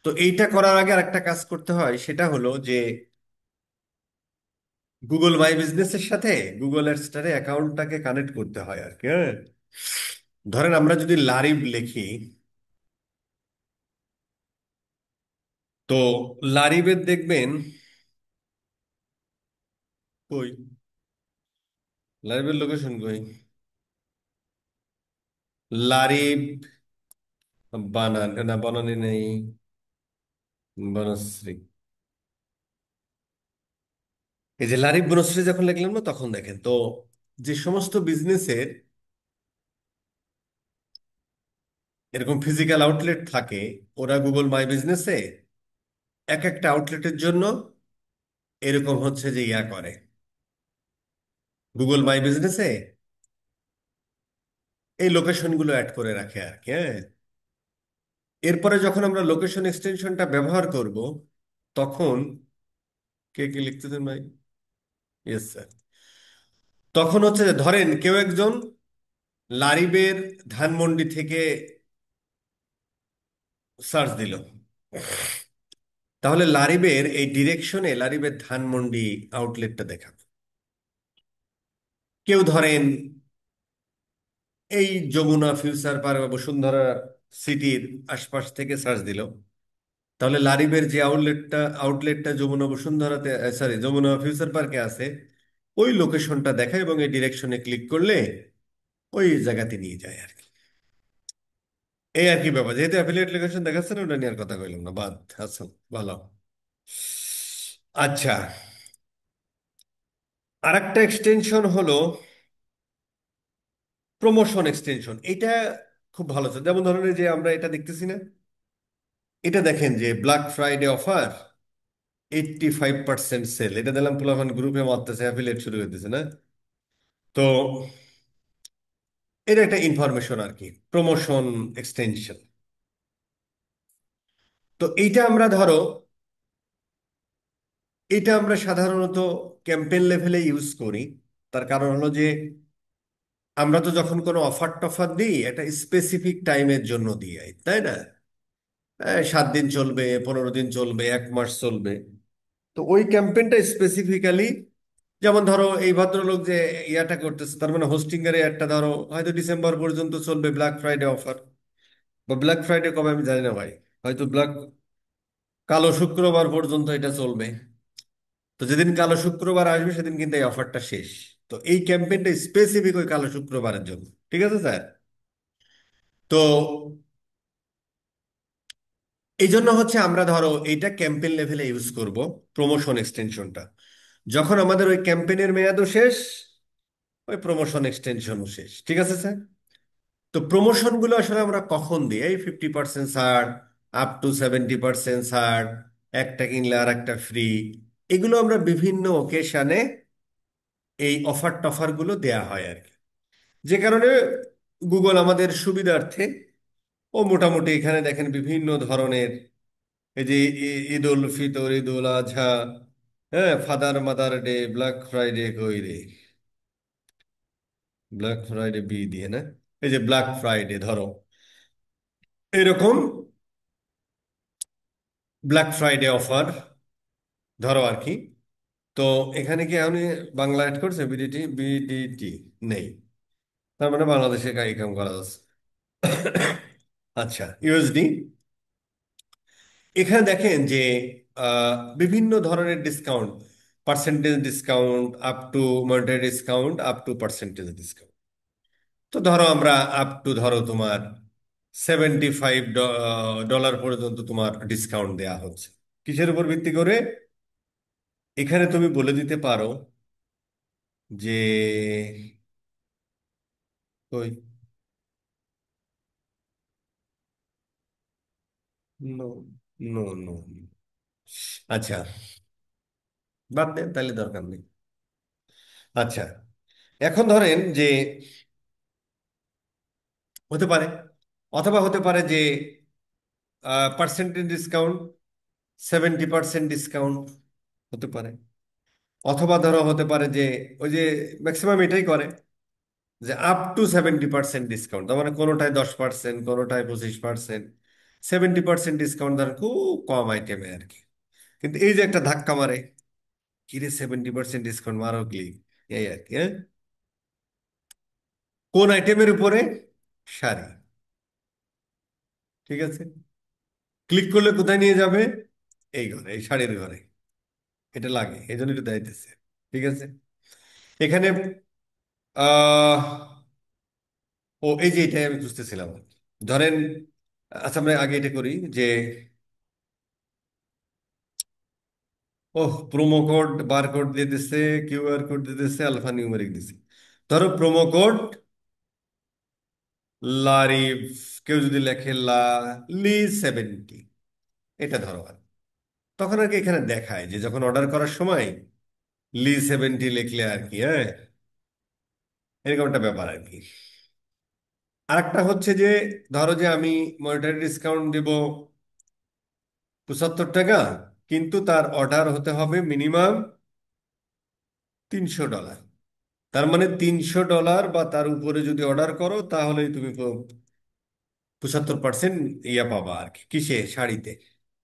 তো এইটা করার আগে আরেকটা কাজ করতে হয়, সেটা হলো যে গুগল মাই বিজনেসের সাথে গুগল অ্যাডস্টারে অ্যাকাউন্টটাকে কানেক্ট করতে হয় আর কি, হ্যাঁ। ধরেন আমরা যদি লারিব লিখি, তো লারিবের দেখবেন, কই লারিবের লোকেশন কই, লারিব বানান না, বানানি নেই, বনশ্রী। এই যে লারিব বনশ্রী যখন লিখলাম না, তখন দেখেন তো যে সমস্ত বিজনেসের এরকম ফিজিক্যাল আউটলেট থাকে, ওরা গুগল মাই বিজনেসে এক একটা আউটলেটের জন্য এরকম হচ্ছে যে ইয়া করে, গুগল মাই বিজনেসে এই লোকেশনগুলো অ্যাড করে রাখে আর কি, হ্যাঁ। এরপরে যখন আমরা লোকেশন এক্সটেনশনটা ব্যবহার করব, তখন কে কি লিখতেছেন ভাই? Yes sir. তখন হচ্ছে যে ধরেন কেউ একজন লারিবের ধানমন্ডি থেকে সার্চ দিল, তাহলে লারিবের এই ডিরেকশনে লারিবের ধানমন্ডি আউটলেটটা দেখাবে। কেউ ধরেন এই যমুনা ফিউচার পার্ক বা বসুন্ধরা সিটির আশপাশ থেকে সার্চ দিল, তাহলে লারিবের যে আউটলেটটা যমুনা বসুন্ধরাতে, সরি যমুনা ফিউচার পার্কে আছে, ওই লোকেশনটা দেখায় এবং এই ডিরেকশনে ক্লিক করলে ওই জায়গাতে নিয়ে যায় আর কি। এই আর কি ব্যাপার, যেহেতু অ্যাফিলিয়েট লোকেশন দেখাচ্ছে না, ওটা নিয়ে আর কথা কইলাম না, বাদ। আচ্ছা, ভালো। আচ্ছা, আরেকটা এক্সটেনশন হলো প্রমোশন এক্সটেনশন। এটা খুব ভালো, যেমন ধরনের যে আমরা এটা দেখতেছি না, এটা দেখেন যে ব্ল্যাক ফ্রাইডে অফার 85% সেল, এটা দিলাম পোলাপান গ্রুপে মারতেছে, অ্যাফিলিয়েট শুরু করতেছে না। তো এটা একটা ইনফরমেশন আর কি, প্রমোশন এক্সটেনশন। তো এইটা আমরা ধরো, এটা আমরা সাধারণত ক্যাম্পেইন লেভেলে ইউজ করি। তার কারণ হলো যে আমরা তো যখন কোনো অফার টফার দিই, একটা স্পেসিফিক টাইমের জন্য দিই, তাই না? 7 দিন চলবে, 15 দিন চলবে, 1 মাস চলবে। তো ওই ক্যাম্পেইনটা স্পেসিফিক্যালি, যেমন ধরো এই ভদ্রলোক যে ইয়াটা করতেছে, তার মানে হোস্টিং এর একটা ধরো হয়তো ডিসেম্বর পর্যন্ত চলবে ব্ল্যাক ফ্রাইডে অফার, বা ব্ল্যাক ফ্রাইডে কবে আমি জানি না ভাই, হয়তো কালো শুক্রবার পর্যন্ত এটা চলবে। তো যেদিন কালো শুক্রবার আসবে সেদিন কিন্তু এই অফারটা শেষ। তো এই ক্যাম্পেইনটা স্পেসিফিক ওই কালো শুক্রবারের জন্য, ঠিক আছে স্যার? তো এই জন্য হচ্ছে আমরা ধরো এইটা ক্যাম্পেইন লেভেলে ইউজ করব, প্রমোশন এক্সটেনশনটা। যখন আমাদের ওই ক্যাম্পেইনের মেয়াদও শেষ, ওই প্রমোশন এক্সটেনশনও শেষ, ঠিক আছে স্যার? তো প্রমোশন গুলো আসলে আমরা কখন দিই? এই 50% ছাড়, আপ টু 70% ছাড়, একটা কিনলে আর একটা ফ্রি, এগুলো আমরা বিভিন্ন ওকেশনে এই অফার টফার গুলো দেয়া হয় আর কি। যে কারণে গুগল আমাদের সুবিধার্থে ও মোটামুটি এখানে দেখেন বিভিন্ন ধরনের, এই যে ঈদ উল ফিতর, ঈদ উল আজহা, হ্যাঁ, father mother day, black Friday, কই রে, ব্ল্যাক ফ্রাইডে বি দিয়ে না, এই যে ব্ল্যাক ফ্রাইডে ধরো, এরকম ব্ল্যাক ফ্রাইডে অফার ধরো আর কি। তো এখানে কি আমি বাংলা অ্যাড করছে? বিডিটি নেই, তার মানে বাংলাদেশে ইনকাম করা যাচ্ছে। আচ্ছা, ইউএসডি। এখানে দেখেন যে বিভিন্ন ধরনের discount, percentage discount, up to monetary discount, up to percentage discount. তো ধরো আমরা আপ টু ধরো তোমার $75 পর্যন্ত তোমার ডিসকাউন্ট দেয়া হচ্ছে। কিসের উপর ভিত্তি করে? এখানে তুমি বলে দিতে পারো যে ওই, নো, নো, নো, আচ্ছা, বাদ দেন তাহলে, দরকার নেই। আচ্ছা, এখন ধরেন যে হতে পারে, অথবা হতে পারে যে পার্সেন্টেজ ডিসকাউন্ট, 70% ডিসকাউন্ট হতে পারে। অথবা ধরো হতে পারে যে ওই যে ম্যাক্সিমাম এটাই করে যে আপ টু 70% ডিসকাউন্ট, তার মানে কোনোটায় 10%, কোনোটায় 25%, 70% ডিসকাউন্ট, ধর খুব কম আইটেমে আর কি। কিন্তু এই যে একটা ধাক্কা মারে, কিরে 70% ডিসকাউন্ট, মারো ক্লিক, এই আর কি, হ্যাঁ। কোন আইটেমের উপরে? শাড়ি। ঠিক আছে, ক্লিক করলে কোথায় নিয়ে যাবে? এই ঘরে, এই শাড়ির ঘরে। এটা লাগে, এই জন্য এটা দেখাইতেছে। ঠিক আছে, এখানে আহ ও এই যে এটাই আমি খুঁজতেছিলাম। ধরেন, আচ্ছা আমরা আগে এটা করি যে, ওহ, প্রোমো কোড, বার কোড দিয়ে দিচ্ছে, কিউআর কোড দিয়ে দিচ্ছে, আলফা নিউমেরিক দিচ্ছে। ধরো প্রোমো কোড লারিফ, কেউ যদি লেখে লি 70, এটা ধরো আর তখন আর কি এখানে দেখায় যে যখন অর্ডার করার সময় লি 70 লিখলে আর কি, হ্যাঁ, এরকম একটা ব্যাপার আর কি। আরেকটা হচ্ছে যে, ধরো যে আমি মনিটারি ডিসকাউন্ট দিব 75 টাকা, কিন্তু তার অর্ডার হতে হবে মিনিমাম $300। তার মানে $300 বা তার উপরে যদি অর্ডার করো তাহলেই তুমি 75% ইয়া পাবা আর কি, কিসে? শাড়িতে।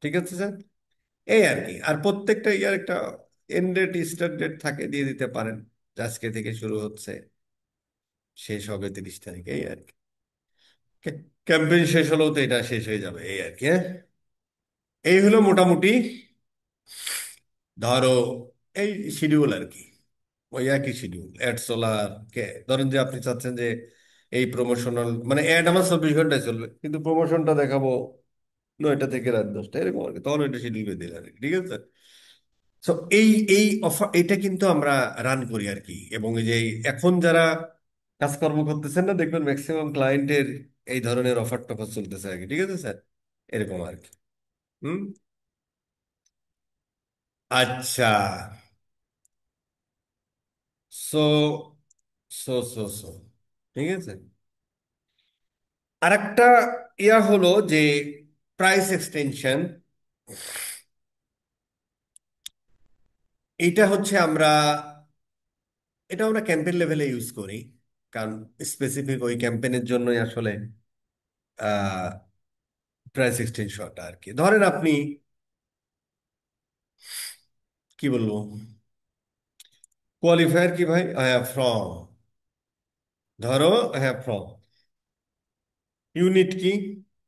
ঠিক আছে স্যার, এই আর কি। আর প্রত্যেকটা ইয়ার একটা এন্ড ডেট, স্টার্ট ডেট থাকে, দিয়ে দিতে পারেন। আজকে থেকে শুরু হচ্ছে, শেষ হবে 30 তারিখে, এই আর কি। ক্যাম্পেইন শেষ হলেও তো এটা শেষ হয়ে যাবে, এই আর কি, হ্যাঁ। এই হলো মোটামুটি, ধরো এই শিডিউল আর কি। ওই একই শিডিউল, অ্যাড সোলার কে ধরেন যে আপনি চাচ্ছেন যে এই প্রমোশনাল, মানে অ্যাড আমার 24 ঘন্টায় চলবে, কিন্তু প্রমোশনটা দেখাবো 9টা থেকে রাত 10টা, এরকম আর কি, তখন ওইটা শিডিউল করে দিলেন আর কি। ঠিক আছে, তো এই এই অফার এটা কিন্তু আমরা রান করি আর কি। এবং এই যে এখন যারা কাজকর্ম করতেছেন না, দেখবেন ম্যাক্সিমাম ক্লায়েন্টের এই ধরনের অফার টফার চলতেছে আর কি। ঠিক আছে স্যার, এরকম আর কি। হুম। আচ্ছা, সো সো ঠিক আছে। আরেকটা ইয়া হলো যে প্রাইস এক্সটেনশন। এটা হচ্ছে আমরা ক্যাম্পেইন লেভেলে ইউজ করি, কারণ স্পেসিফিক ওই ক্যাম্পেইনের জন্যই আসলে প্রাইস এক্সটেনশনটা আর কি। ধরেন আপনি, কি বলবো, কোয়ালিফায়ার কি ভাই? হ্যাঁ, ফ্রম। ধরো, হ্যাঁ, ফ্রম। ইউনিট কি?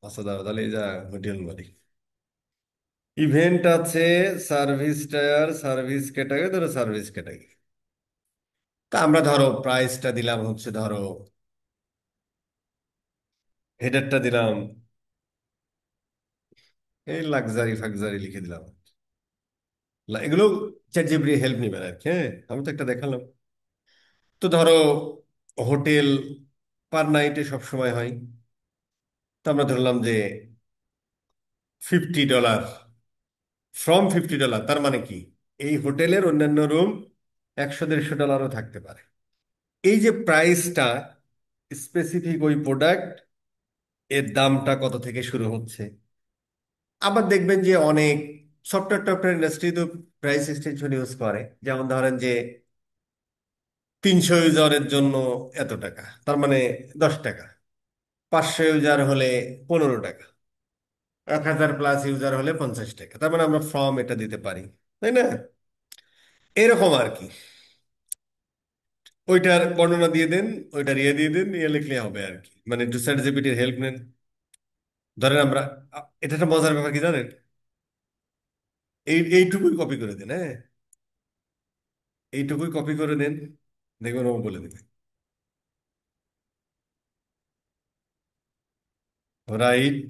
আচ্ছা দাঁড়া, তাহলে এই যা হোটেল বলি। ইভেন্ট আছে, সার্ভিস টায়ার, সার্ভিস ক্যাটাগরি, ধরো সার্ভিস ক্যাটাগরি। তা আমরা ধরো প্রাইসটা দিলাম হচ্ছে, ধরো হেডারটা দিলাম এই লাক্সারি ফাকজারি লিখে দিলাম। এগুলো চ্যাট জিপিটি হেল্প নিবেন আর কি, হ্যাঁ। আমি তো একটা দেখালাম। তো ধরো হোটেল পার নাইটে সব সময় হয়, তো আমরা ধরলাম যে $50, ফ্রম $50। তার মানে কি, এই হোটেলের অন্যান্য রুম 100-150 ডলারও থাকতে পারে। এই যে প্রাইসটা স্পেসিফিক ওই প্রোডাক্ট, এর দামটা কত থেকে শুরু হচ্ছে। আবার দেখবেন যে অনেক সফটওয়্যার টফটওয়্যার ইন্ডাস্ট্রি তো প্রাইস এক্সটেনশন ইউজ করে। যেমন ধরেন যে 300 ইউজারের জন্য এত টাকা, তার মানে 10 টাকা। 500 ইউজার হলে 15 টাকা। 1000 প্লাস ইউজার হলে 50 টাকা। তার মানে আমরা ফর্ম এটা দিতে পারি, তাই না? এরকম আর কি। ওইটার বর্ণনা দিয়ে দেন, ওইটার ইয়ে দিয়ে দেন, ইয়ে লিখলে হবে আর কি। মানে একটু চ্যাট জিপিটির হেল্প নেন। ধরেন আমরা এটা একটা মজার ব্যাপার কি জানেন, এইটুকুই কপি করে দেন, হ্যাঁ, এইটুকুই কপি করে দেন, দেখবেন ও বলে দেবে right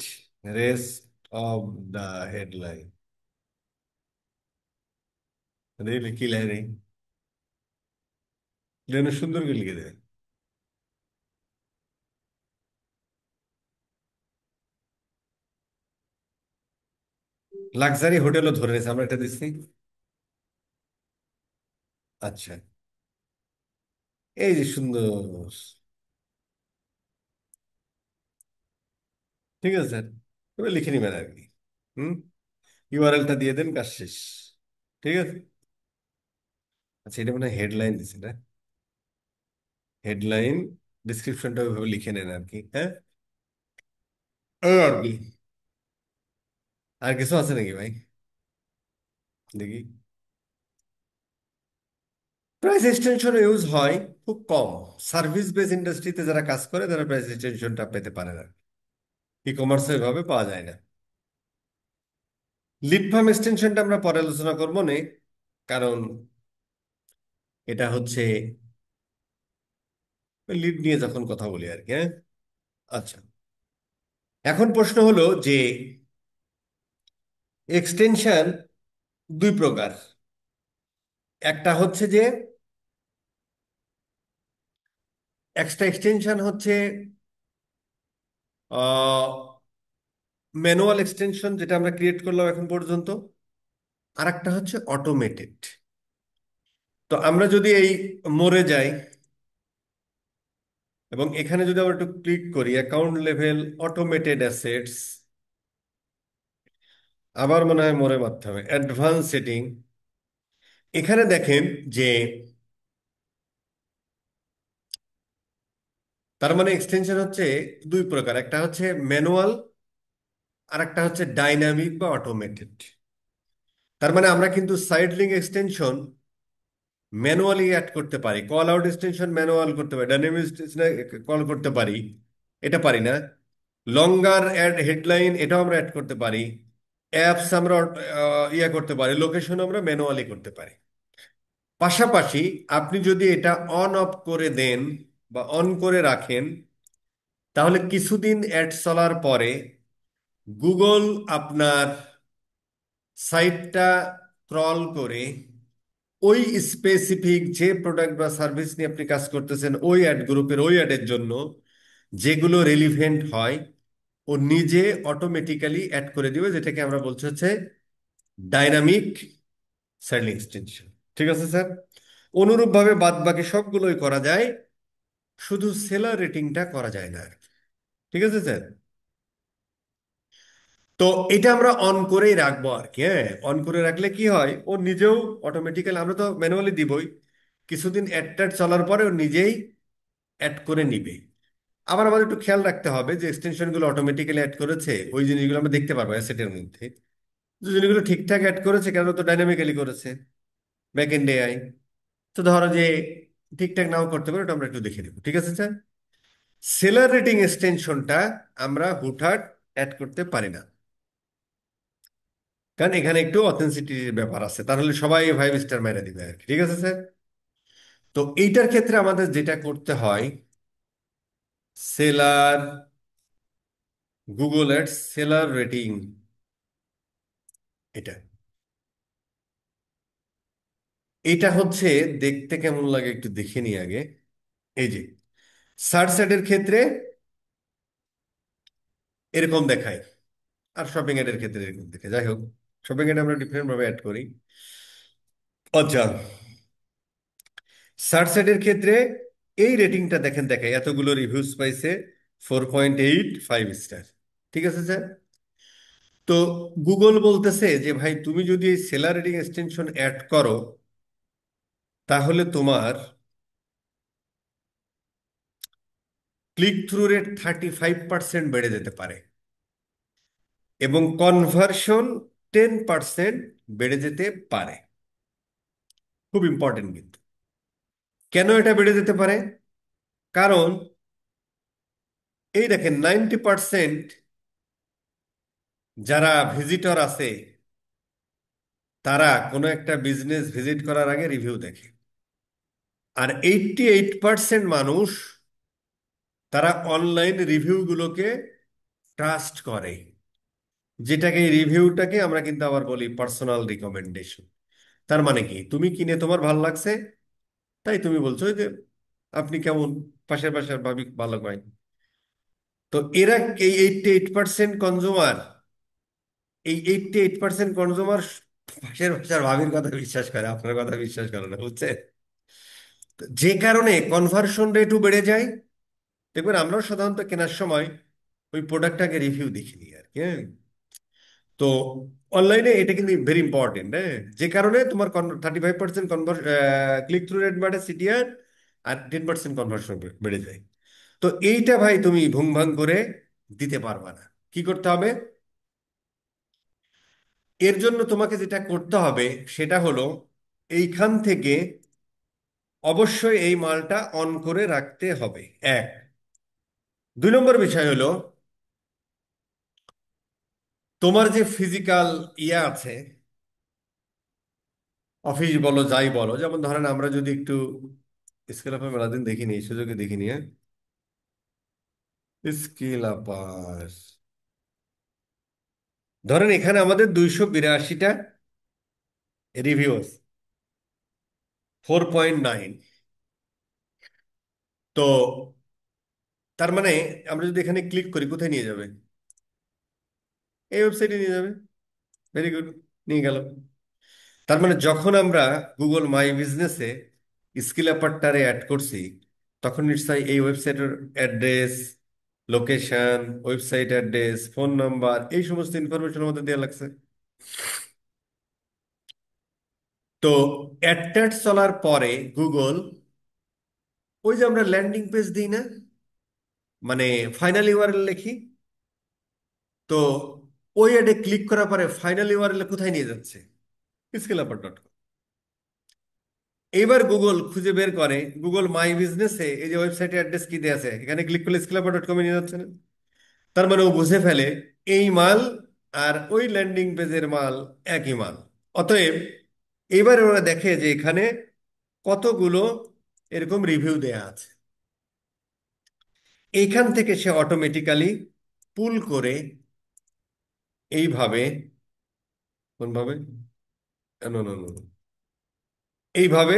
rest of the headline. দেখলে কি লাইন, লাইনে সুন্দর করে লিখে দেবেন। লাক্সারি হোটেলও ধরে নিয়েছে, আমরা এটা দিচ্ছি। আচ্ছা, এই যে সুন্দর। ঠিক আছে স্যার, এবার লিখে নিবেন আর কি। হুম, ইউআরএলটা দিয়ে দেন, কাজ শেষ। ঠিক আছে। আচ্ছা, এটা মানে হেডলাইন দিছে না? হেডলাইন, ডিসক্রিপশনটা ওইভাবে লিখে নেন আর কি, হ্যাঁ। এই আর কি। আর কিছু আছে নাকি ভাই? দেখি। প্রাইস এক্সটেনশন ইউজ হয় খুব কম। সার্ভিস বেস ইন্ডাস্ট্রিতে যারা কাজ করে তারা প্রাইস এক্সটেনশনটা পেতে পারে না। ই কমার্সে এভাবে পাওয়া যায় না। লিড ফার্ম এক্সটেনশনটা আমরা পরে আলোচনা করবো নে, কারণ এটা হচ্ছে লিড নিয়ে যখন কথা বলি আর কি, হ্যাঁ। আচ্ছা, এখন প্রশ্ন হলো যে এক্সটেনশন দুই প্রকার। একটা হচ্ছে যে একটা এক্সটেনশন হচ্ছে ম্যানুয়াল এক্সটেনশন, যেটা আমরা ক্রিয়েট করলাম এখন পর্যন্ত। আর একটা হচ্ছে অটোমেটেড। তো আমরা যদি এই মোড়ে যাই এবং এখানে যদি আমরা একটু ক্লিক করি অ্যাকাউন্ট লেভেল অটোমেটেড অ্যাসেটস, আবার মনে হয় মোড়ের মাধ্যমে অ্যাডভান্স সেটিং, এখানে দেখেন যে তার মানে এক্সটেনশন হচ্ছে দুই প্রকার। একটা হচ্ছে ম্যানুয়াল, আর একটা হচ্ছে ডাইনামিক বা অটোমেটেড। তার মানে আমরা কিন্তু side link extension manually add করতে পারি, কল আউট এক্সটেনশন ম্যানুয়াল করতে পারি, ডাইনামিক কল করতে পারি, এটা পারি না। লঙ্গার অ্যাড হেডলাইন এটাও আমরা অ্যাড করতে পারি। অ্যাপস আমরা ইয়া করতে পারি, লোকেশন আমরা ম্যানুয়ালি করতে পারি। পাশাপাশি আপনি যদি এটা অন অফ করে দেন বা অন করে রাখেন, তাহলে কিছুদিন অ্যাড চলার পরে গুগল আপনার সাইটটা ক্রল করে ওই স্পেসিফিক যে প্রোডাক্ট বা সার্ভিস নিয়ে আপনি কাজ করতেছেন ওই অ্যাড গ্রুপের ওই অ্যাডের জন্য যেগুলো রেলিভেন্ট হয় ও নিজে অটোমেটিক্যালি অ্যাড করে দিবে, যেটাকে আমরা বলছি হচ্ছে ডাইনামিক সেলিং এক্সটেনশন। ঠিক আছে স্যার? অনুরূপভাবে বাদ বাকি সবগুলোই করা যায়, শুধু সেলার রেটিংটা করা যায় না আর কি। ঠিক আছে স্যার? তো এটা আমরা অন করেই রাখবো আর কি, হ্যাঁ। অন করে রাখলে কি হয়, ও নিজেও অটোমেটিক্যালি, আমরা তো ম্যানুয়ালি দিবই, কিছুদিন অ্যাড ট্যাড চলার পরে ও নিজেই অ্যাড করে নিবে। আবার আমাদের একটু খেয়াল রাখতে হবে যে এক্সটেনশনগুলো অটোমেটিক্যালি অ্যাড করেছে ওই জিনিসগুলো আমরা দেখতে পারবো অ্যাসেটের মধ্যে। যে জিনিসগুলো ঠিকঠাক অ্যাড করেছে, কেন তো ডাইনামিক্যালি করেছে ব্যাক এন্ড এআই। তো ধরো যে ঠিকঠাক নাও করতে পারে, ওটা আমরা একটু দেখে নেবো। ঠিক আছে স্যার? সেলার রেটিং এক্সটেনশনটা আমরা হুটহাট অ্যাড করতে পারি না, কারণ এখানে একটু অথেন্টিসিটির ব্যাপার আছে, তাহলে সবাই 5 স্টার মেরে দিবে আর কি। ঠিক আছে স্যার? তো এইটার ক্ষেত্রে আমাদের যেটা করতে হয়, seller, Google ads seller rating, এটা এটা হচ্ছে দেখতে কেমন লাগে একটু দেখে নিই আগে। এই যে সার্চ অ্যাডের ক্ষেত্রে এরকম দেখায়, আর শপিং অ্যাডের ক্ষেত্রে এরকম দেখে। যাই হোক, শপিং অ্যাড আমরা ডিফারেন্ট ভাবে অ্যাড করি। আচ্ছা, সার্চ অ্যাডের ক্ষেত্রে এই রেটিংটা দেখেন, দেখায় এতগুলো রিভিউজ পাইছে, 4.85 স্টার। ঠিক আছে স্যার? তো গুগল বলতেছে যে ভাই তুমি যদি এই সেলার রেটিং এক্সটেনশন অ্যাড করো, তাহলে তোমার ক্লিক থ্রু রেট 35% বেড়ে যেতে পারে এবং কনভার্সন 10% বেড়ে যেতে পারে। খুব ইম্পর্টেন্ট কিন্তু। কেন এটা বেড়ে যেতে পারে? কারণ এই দেখেন 90% যারা ভিজিটর আছে তারা কোনো একটা বিজনেস ভিজিট করার আগে রিভিউ দেখে। আর 88% মানুষ তারা অনলাইন রিভিউগুলোকে ট্রাস্ট করে, যেটাকে এই রিভিউটাকে আমরা কিন্তু আবার বলি পার্সোনাল রিকমেন্ডেশন। তার মানে কি, তুমি কিনে তোমার ভালো লাগছে তাই তুমি বলছো যে আপনি কেমন, পাশের পাশের ভাবি ভালো পাই। তো এরা, এই 88% কনজুমার, এই 88% কনজুমার পাশের পাশের ভাবির কথা বিশ্বাস করে, আপনার কথা বিশ্বাস করে না, বুঝছেন? তো যে কারণে কনভার্সন রেটও বেড়ে যায়। দেখবেন আমরাও সাধারণত কেনার সময় ওই প্রোডাক্টটাকে রিভিউ দেখে নিই আর কি, হ্যাঁ। তো অনলাইনে এটা কিন্তু ভেরি ইম্পর্টেন্ট, হ্যাঁ, যে কারণে তোমার 35% ক্লিক থ্রু রেট বাড়ে, সিটিআর, আর 10% কনভার্সন বেড়ে যায়। তো এইটা ভাই তুমি ভুং ভাং করে দিতে পারবা না। কি করতে হবে? এর জন্য তোমাকে যেটা করতে হবে সেটা হলো এইখান থেকে অবশ্যই এই মালটা অন করে রাখতে হবে, এক। দুই নম্বর বিষয় হলো তোমার যে ফিজিক্যাল ইয়ে আছে, অফিস বলো যাই বলো, যেমন ধরেন আমরা যদি একটু স্কেল আপ মেলাদিন দেখিনি, এই সুযোগে দেখিনি, হ্যাঁ, স্কেল আপার ধরেন এখানে আমাদের 282টা রিভিউস, 4.9। তো তার মানে আমরা যদি এখানে ক্লিক করি কোথায় নিয়ে যাবে? এই ওয়েবসাইটে নিয়ে যাবে। ভেরি গুড, নিয়ে গেল। তার মানে যখন আমরা গুগল মাই বিজনেসে স্কিল অ্যাপারটারে অ্যাড করছি, তখন নিশ্চয়ই এই ওয়েবসাইটের address, location, website address, phone number, এই সমস্ত ইনফরমেশন আমাদের দেওয়া লাগছে। তো অ্যাডটা চলার পরে গুগল ওই যে আমরা ল্যান্ডিং পেজ দিই না, মানে ফাইনাল ইউআরএল লিখি, তো ওই অ্যাডে ক্লিক করার পরে ফাইনাল ইউআরএল কোথায় নিয়ে যাচ্ছে? স্কিল। এইবার গুগল খুঁজে বের করে গুগল মাই বিজনেসে এই যে ওয়েবসাইটের অ্যাড্রেস কি দেওয়া আছে, এখানে ক্লিক করলে স্কিলাপার.com এ নিয়ে যাচ্ছে না? তার মানে ও বুঝে ফেলে এই মাল আর ওই ল্যান্ডিং পেজের মাল একই মাল। অতএব এবার ওরা দেখে যে এখানে কতগুলো এরকম রিভিউ দেয়া আছে, এইখান থেকে সে অটোমেটিক্যালি পুল করে এইভাবে, কোনভাবে, নো নো নো, এইভাবে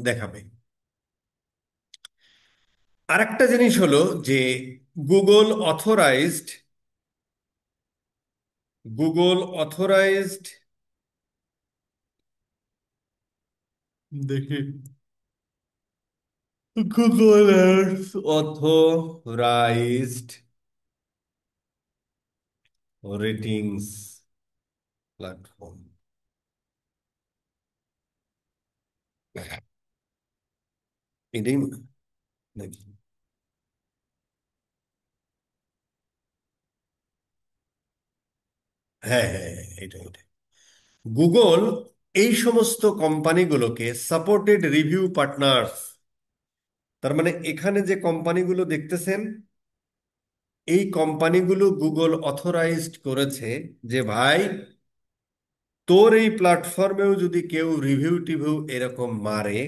দেখাবে। আরেকটা জিনিস হলো যে গুগল অথরাইজড, গুগল অথরাইজড, দেখি, গুগল অথরাইজড রেটিংস প্ল্যাটফর্ম, এটাই মনে হয় নাকি? হ্যাঁ হ্যাঁ হ্যাঁ, এটা গুগল এই সমস্ত কোম্পানিগুলোকে সাপোর্টেড রিভিউ পার্টনার্স, তার মানে এখানে যে কোম্পানিগুলো দেখতেছেন এই কোম্পানিগুলো গুগল অথরাইজড করেছে যে ভাই তোর এই প্ল্যাটফর্মেও যদি কেউ রিভিউ টিভিউ এরকম মারে,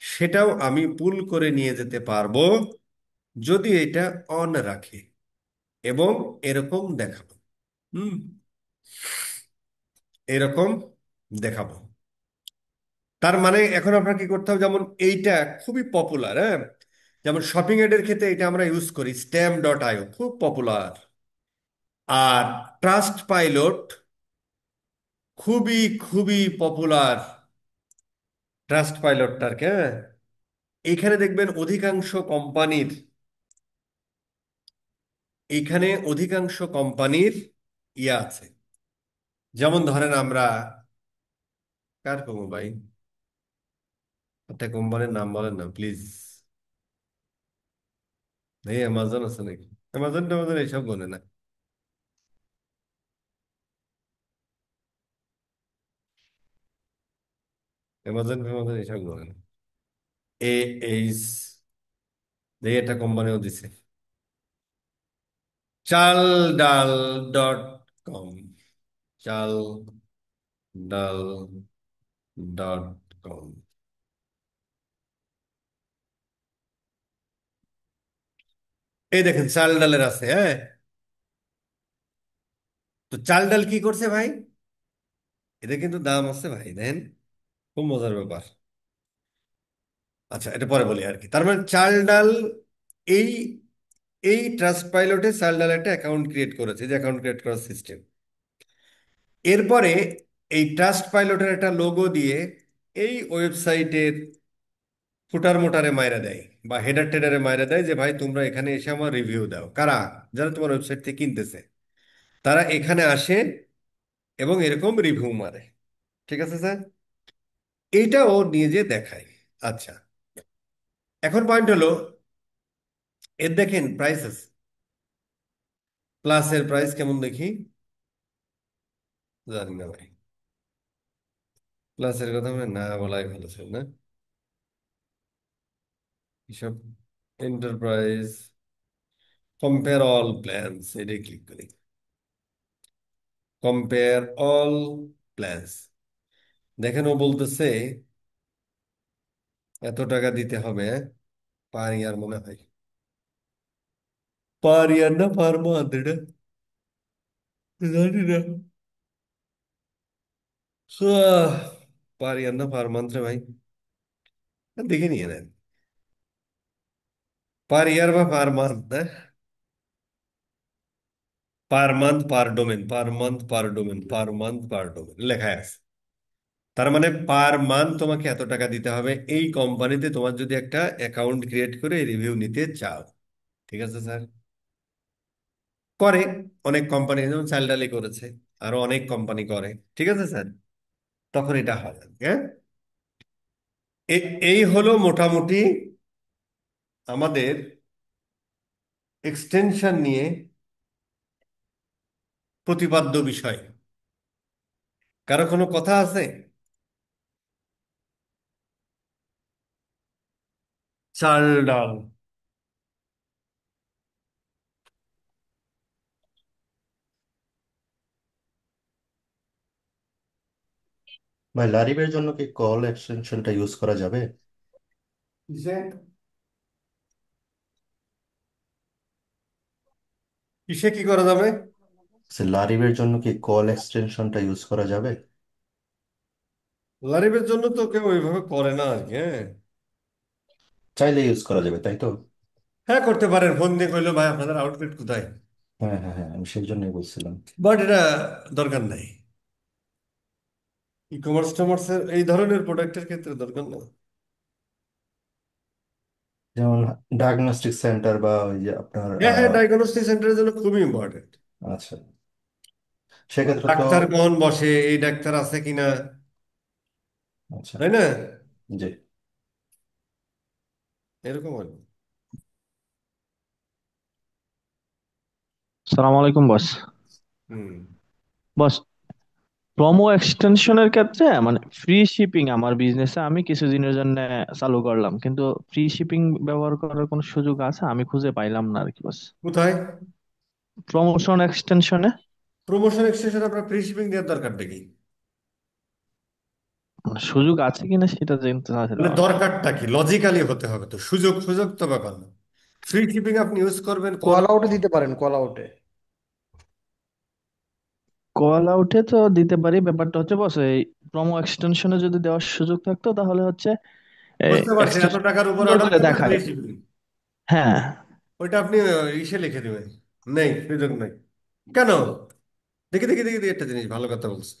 সেটাও আমি পুল করে নিয়ে যেতে পারবো যদি এটা অন রাখে, এবং এরকম দেখাবো। হুম, এরকম দেখাবো। তার মানে এখন আপনার কি করতে হবে, যেমন এইটা খুবই পপুলার, হ্যাঁ, যেমন শপিং এডের ক্ষেত্রে এটা আমরা ইউজ করি, স্ট্যাম্প.io খুব পপুলার। আর ট্রাস্ট পাইলট খুবই খুবই পপুলার, ট্রাস্ট পাইলটটার, হ্যাঁ। এইখানে দেখবেন অধিকাংশ কোম্পানির, এইখানে অধিকাংশ কোম্পানির ইয়ে আছে। যেমন ধরেন আমরা কার কমো ভাই, একটা কোম্পানির নাম বলেন না প্লিজ। এই অ্যামাজন আছে নাকি? অ্যামাজন ট্যামাজন এইসব গোনে না। অ্যামাজন ফ্যামাজন এইসব গোনে না। এ এইচ, এই একটা কোম্পানিও দিছে, চাল ডাল.com, চাল ডাল.com। এই দেখেন চাল ডালের আছে, হ্যাঁ। তো চাল ডাল কি করছে ভাই? এদের কিন্তু দাম আছে ভাই, দেন, খুব মজার ব্যাপার। আচ্ছা, এটা পরে বলি আর কি। তার মানে চাল ডাল এই এই ট্রাস্ট পাইলটে চাল ডাল একটা অ্যাকাউন্ট ক্রিয়েট করেছে, যে অ্যাকাউন্ট ক্রিয়েট করার সিস্টেম। এরপরে এই ট্রাস্ট পাইলটের একটা লোগো দিয়ে এই ওয়েবসাইটের ফুটার মোটারে মাইরা দেয়, বা হেডার টেডারে মাইরা দেয় যে ভাই তোমরা এখানে এসে আমার রিভিউ দাও। কারা? যারা তোমার ওয়েবসাইট থেকে কিনতেছে, তারা এখানে আসে, এবং এরকম রিভিউ মারে। ঠিক আছে স্যার, এইটা ও নিজে দেখায়। আচ্ছা, এখন পয়েন্ট হলো, এর দেখেন প্রাইস আছে, প্লাসের প্রাইস কেমন দেখি, জানি না ভাই। প্লাসের কথা আমি না বলাই ভালো ছিল না, এসব এন্টারপ্রাইজ কম্পেয়ার অল প্ল্যানস, এটাই ক্লিক করি। কম্পেয়ার অল প্ল্যানস, দেখেন ও বলতেছে এত টাকা দিতে হবে পার ইয়ার মনে হয়, পার ইয়ার না পার মান্থ, এটা জানি না। পার ইয়ার না পার মান্থ রে ভাই, দেখে নিয়ে নেন। পার ইয়ার বা পার মান্থ না, পার মান্থ পার ডোমেন, পার মান্থ পার ডোমেন, পার মান্থ পার ডোমেন লেখা আছে। তার মানে পার মান্থ তোমাকে এত টাকা দিতে হবে এই কোম্পানিতে, তোমার যদি একটা অ্যাকাউন্ট ক্রিয়েট করে রিভিউ নিতে চাও। ঠিক আছে স্যার, করে অনেক কোম্পানি, যেমন চাইল্ড করেছে, আরো অনেক কোম্পানি করে। ঠিক আছে স্যার, তখন এটা হয় আর কি, হ্যাঁ। এই হলো মোটামুটি আমাদের এক্সটেনশন নিয়ে প্রতিপাদ্য বিষয়। কারো কোনো কথা আছে? চাল ডাল। ভাই, লারিবের জন্য কি কল এক্সটেনশনটা ইউজ করা যাবে? কিসে? কিসে কি করা যাবে? লারিবের জন্য কি কল এক্সটেনশনটা ইউজ করা যাবে? লারিবের জন্য তো কেউ ওইভাবে করে না আর কি, হ্যাঁ। চাইলে ইউজ করা যাবে, তাই তো? হ্যাঁ করতে পারেন, ফোন দিয়ে কইলো ভাই আপনাদের আউটফিট কোথায়, হ্যাঁ, হ্যাঁ, হ্যাঁ, আমি সেই জন্যই বলছিলাম। বাট এটা দরকার নাই। ই কমার্স টমার্সের এই ধরনের প্রোডাক্টের ক্ষেত্রে দরকার না। যেমন ডায়াগনস্টিক সেন্টার বা ওই যে আপনার হ্যাঁ হ্যাঁ, ডায়াগনস্টিক সেন্টারের জন্য খুবই ইম্পর্টেন্ট। আচ্ছা, সেক্ষেত্রে তো। ডাক্তার কখন বসে, এই ডাক্তার আছে কিনা, আচ্ছা। তাই না? জি। এরকম আর কি। সালাম আলাইকুম বস। হুম। বস, প্রোমো এক্সটেনশনের ক্ষেত্রে মানে ফ্রি শিপিং আমার বিজনেসে আমি কিছুদিনের জন্য চালু করলাম, কিন্তু ফ্রি শিপিং ব্যবহার করার কোনো সুযোগ আছে? আমি খুঁজে পাইলাম না আর কি বস। কোথায়? প্রমোশন এক্সটেনশনে প্রমোশন এক্সটেনশন আপনার ফ্রি শিপিং দেওয়ার দরকারটা কি? মানে সুযোগ আছে কিনা সেটা জানতে মানে চাচ্ছিলাম আর কি। দরকারটা কি, লজিক্যালি হতে হবে তো, সুযোগ সুযোগ তো ব্যাপার না। ফ্রি শিপিং আপনি ইউজ করবেন কোন? কল আউটে দিতে পারেন, কল আউটে। কল আউটে তো দিতে পারি, ব্যাপারটা হচ্ছে বস এই প্রোমো এক্সটেনশনে যদি দেওয়ার সুযোগ থাকতো তাহলে হচ্ছে বুঝতে পারছি, এত এক্সটেনশন টাকার উপর সুন্দর অর্ডার করে করলে ফ্রি দেখায়। শিপিং, হ্যাঁ। ওইটা আপনি ইসে লিখে দিবেন, নেই সুযোগ নেই। কেন? দেখি দেখি দেখি দেখি, একটা জিনিস ভালো কথা বলছি,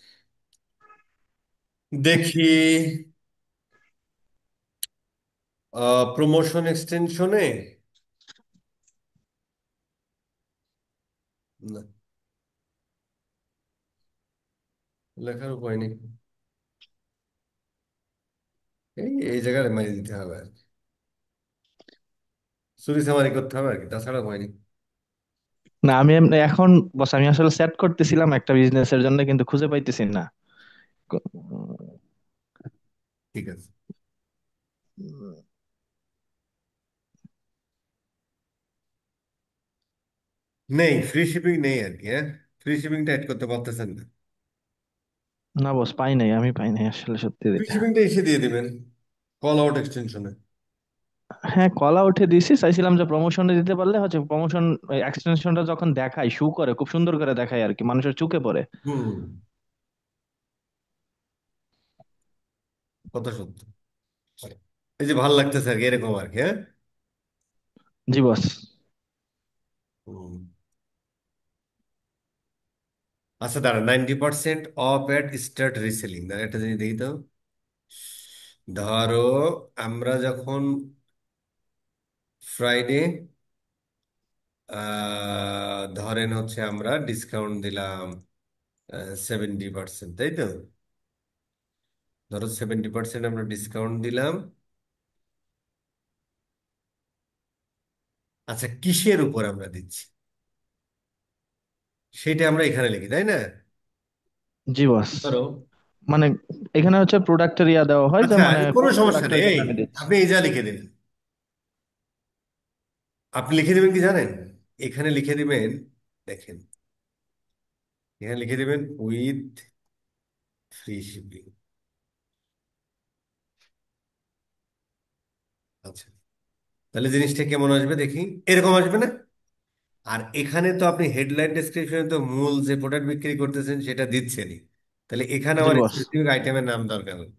দেখি। প্রমোশন এক্সটেনশনে না, লেখার উপায় নেই, এই এই জায়গায় মারি দিতে হবে আর কি, চুরি চামারি করতে হবে আর কি, তাছাড়া উপায় নেই। না আমি এখন বস আমি আসলে সেট করতেছিলাম একটা বিজনেসের জন্য, কিন্তু খুঁজে পাইতেছি না। ঠিক আছে, নেই ফ্রি শিপিং নেই আর কি, হ্যাঁ। ফ্রি শিপিংটা অ্যাড করতে পারতেছেন না। না বস, পাই নাই, আমি পাই নাই আসলে সত্যি ফ্রি যেটা। শিপিংটা এসে দিয়ে দিবেন কল আউট এক্সটেনশনে। হ্যাঁ, কলা উঠে দিছি, চাইছিলাম যে প্রমোশনে দিতে পারলে হচ্ছে প্রমোশন এক্সটেনশনটা যখন দেখায় শু করে খুব সুন্দর করে দেখায় আর কি, মানুষের চোখে পড়ে। হুম, কথা সত্য। এই যে ভাল লাগতেছে আর কি, এরকম আর কি, হ্যাঁ। জি বস। হুম। আচ্ছা দাঁড়া, 90% অফ অ্যাট স্টার্ট রিসেলিং, একটা জিনিস দেখি তো। ধরো আমরা যখন ফ্রাইডে, ধরেন হচ্ছে আমরা ডিসকাউন্ট দিলাম 70%, তাই তো? ধরো 70% আমরা ডিসকাউন্ট দিলাম। আচ্ছা, কিসের উপর আমরা দিচ্ছি সেটা আমরা এখানে লিখি, তাই না? জি বস। ধরো, মানে এখানে হচ্ছে প্রোডাক্টের ইয়া দেওয়া হয় যে আচ্ছা, মানে কোনো কোন সমস্যা প্রোডাক্টের নেই, জন্য আমি দিচ্ছি। আপনি এই যা লিখে দিন। আপনি লিখে দিবেন কি জানেন? এখানে লিখে দিবেন, দেখেন, এখানে লিখে দিবেন উইথ ফ্রি শিপিং। আচ্ছা, তাহলে জিনিসটা কেমন আসবে দেখি, এরকম আসবে না? আর এখানে তো আপনি হেডলাইন ডেসক্রিপশনে তো মূল যে প্রোডাক্ট বিক্রি করতেছেন সেটা দিচ্ছেনই, তাহলে এখানে জি আমার বস। স্পেসিফিক আইটেমের নাম দরকার নেই,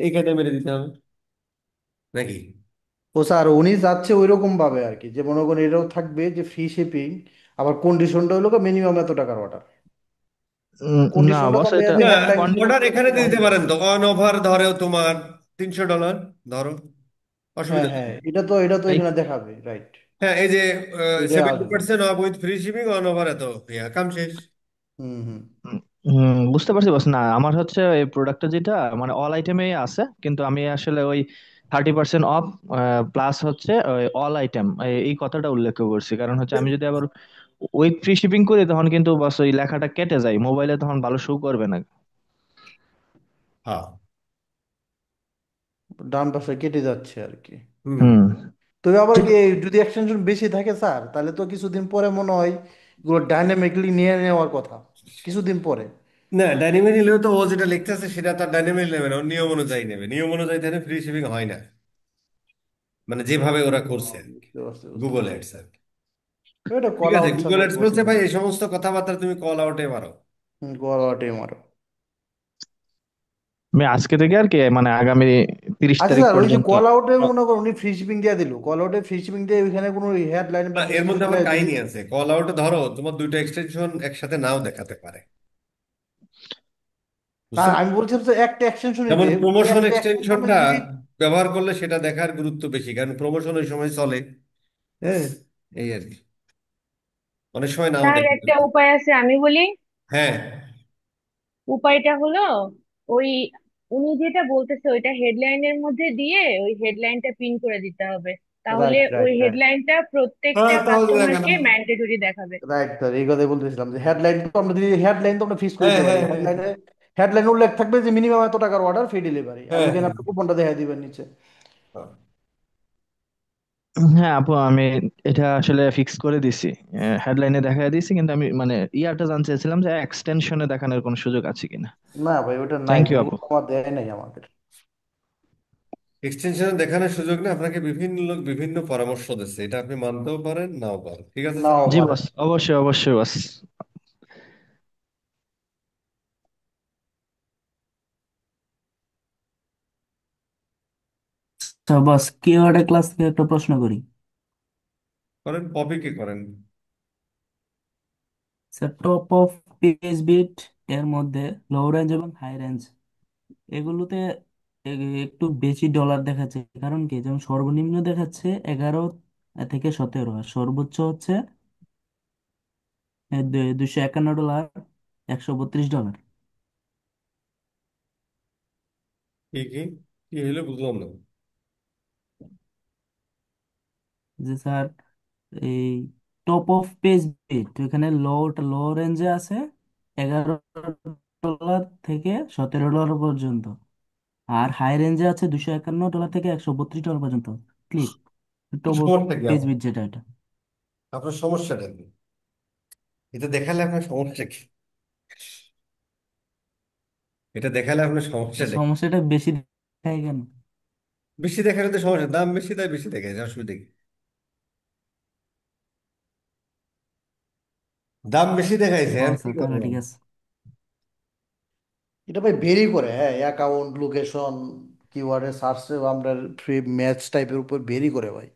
এইখানে মেরে দিতে হবে নাকি? ও স্যার, উনি যাচ্ছে ওই রকম ভাবে আর কি, যে মনে করেন এটাও থাকবে যে ফ্রি শিপিং, আবার কন্ডিশনটা হলো মিনিমাম এত টাকার অর্ডার। না কন্ডিশনটা তো বস, আমরা এটা না, হেডলাইন কন্ডিশন। অর্ডার এখানে দিয়ে দিতে পারেন তো, অন ওভার ধরেও তোমার $300, ধরো, হ্যাঁ অসুবিধা নেই। হ্যাঁ, এটা তো এখানে দেখাবে, রাইট। হ্যাঁ, এই যে এটাই 70% আসবে। Of with free shipping on over এত, কাম শেষ। হুম হুম। বুঝতে পারছি বস। না আমার হচ্ছে এই প্রোডাক্টটা যেটা মানে অল আইটেমেই আছে, কিন্তু আমি আসলে ওই 30% অফ প্লাস হচ্ছে অল আইটেম এই কথাটা উল্লেখ করছি, কারণ হচ্ছে আমি যদি আবার উইথ ফ্রি শিপিং করি তখন কিন্তু বাস ওই লেখাটা কেটে যায় মোবাইলে, তখন ভালো শো করবে না। হ্যাঁ। ডান পাশে কেটে যাচ্ছে আর কি। হুম। হুম। তবে আবার কি, যদি এক্সটেনশন বেশি থাকে স্যার, তাহলে তো কিছুদিন পরে মনে হয় এগুলো ডাইনামিকলি নিয়ে নেওয়ার কথা, কিছুদিন পরে। না, ডাইনামিক নিলেও তো ও যেটা লিখতেছে সেটা তার ডাইনামিক নেবে না, ও নিয়ম অনুযায়ী নেবে, নিয়ম অনুযায়ী তাহলে ফ্রি শিপিং হয় না, মানে যেভাবে ওরা করছে আর কি, বুঝতে পারছি বুঝতে গুগল পারছি। অ্যাডস আর কি। এটা ঠিক কল আছে, আউট গুগল ছাড়া অ্যাডস বলছে পসিবল ভাই না। এই সমস্ত কথাবার্তা তুমি কল আউটে মারো। কল আউটই মারো। আমি আজকে থেকে আর কি মানে আগামী 30 আচ্ছা তারিখ স্যার, ওই যে পর্যন্ত। কল আউটে মনে করুন উনি ফ্রি শিপিং দিয়ে দিল, কল আউটে ফ্রি শিপিং দিয়ে ওইখানে কোনো হেডলাইন বা না, এর মধ্যে ডেসক্রিপশন আবার যদি। কাহিনী আছে, কল আউটে ধরো তোমার দুইটা এক্সটেনশন একসাথে নাও দেখাতে পারে, না, বুঝতে আমি পারছো? বলছিলাম যে একটা এক্সটেনশন যেমন নিতে, ওই প্রমোশন একটা এক্সটেনশনে এক্সটেনশনটা যদি। ব্যবহার করলে সেটা দেখার গুরুত্ব বেশি, কারণ প্রমোশন ওই সময় চলে। হ্যাঁ, এই আর কি, অনেক সময় নাও তার দেখে একটা ফেলতে। উপায় আছে, আমি বলি। হ্যাঁ, উপায়টা হলো ওই উনি যেটা বলতেছে ওইটা হেডলাইনের মধ্যে দিয়ে ওই হেডলাইনটা পিন করে দিতে হবে। তাহলে রাইট ওই রাইট রাইট। হেডলাইনটা প্রত্যেকটা হ্যাঁ, তাহলে দেখানো। কাস্টমারকে ম্যান্ডেটরি দেখাবে। রাইট স্যার, এই কথাই বলতেছিলাম যে হেডলাইন তো আমরা যদি হেডলাইন তো আমরা ফিক্স করে হ্যাঁ, দিতে পারি, হ্যাঁ, হ্যাঁ, হেডলাইনে হেডলাইন উল্লেখ থাকবে যে মিনিমাম এত টাকার অর্ডার ফ্রি ডেলিভারি, আর হ্যাঁ, ওইখানে হ্যাঁ, আপনি কুপনটা দেখা দিবেন নিচে। হ্যাঁ। হ্যাঁ আপু, আমি এটা আসলে ফিক্স করে দিছি, হেডলাইনে দেখা দিয়েছি, কিন্তু আমি মানে ইয়াটা জানতে চাইছিলাম যে এক্সটেনশনে দেখানোর কোনো সুযোগ আছে কিনা। না ভাই, ওটা নাই থ্যাংক তো, ইউ আপু। ওগুলো আমার দেয় নাই আমাদের। এক্সটেনশন দেখানোর সুযোগ না, আপনাকে বিভিন্ন লোক বিভিন্ন পরামর্শ দিচ্ছে, এটা আপনি মানতেও পারেন নাও পারেন, ঠিক আছে স্যার। নাও জি পারে। বস, অবশ্যই অবশ্যই বস। আচ্ছা বাস, কিওয়ার্ডের ক্লাস থেকে একটা প্রশ্ন করি। করেন, পপিকে করেন। Sir, top of page bid এর মধ্যে লো রেঞ্জ এবং হাই রেঞ্জ এগুলোতে একটু বেশি ডলার দেখাচ্ছে, কারণ কি? যেমন সর্বনিম্ন দেখাচ্ছে 11 থেকে 17, আর সর্বোচ্চ হচ্ছে $251, $132। কি কি কি হইলো বুঝলাম না। যে স্যার, এই টপ অফ পেজ বিট এখানে লো রেঞ্জে আছে $11 থেকে $17 পর্যন্ত, আর হাই রেঞ্জে আছে $251 থেকে $132 পর্যন্ত ক্লিক। টপ অফ সমস্যা কি পেজ আপনার? বিট যেটা, এটা আপনার সমস্যাটা কি? এটা দেখালে আপনার সমস্যা কি? এটা দেখালে আপনার সমস্যাটা কি? সমস্যাটা বেশি দেখায় কেন? বেশি দেখালে তো সমস্যা, দাম বেশি তাই বেশি দেখায়, অসুবিধা কি? দাম বেশি দেখাইছে ও আর কি আচ্ছা, তাহলে করবো? ঠিক আছে। এটা ভাই ভেরি করে, হ্যাঁ, অ্যাকাউন্ট লোকেশন কিওয়ার্ডে সার্চে আমরা ফ্রি ম্যাচ টাইপের উপর ভেরি করে ভাই,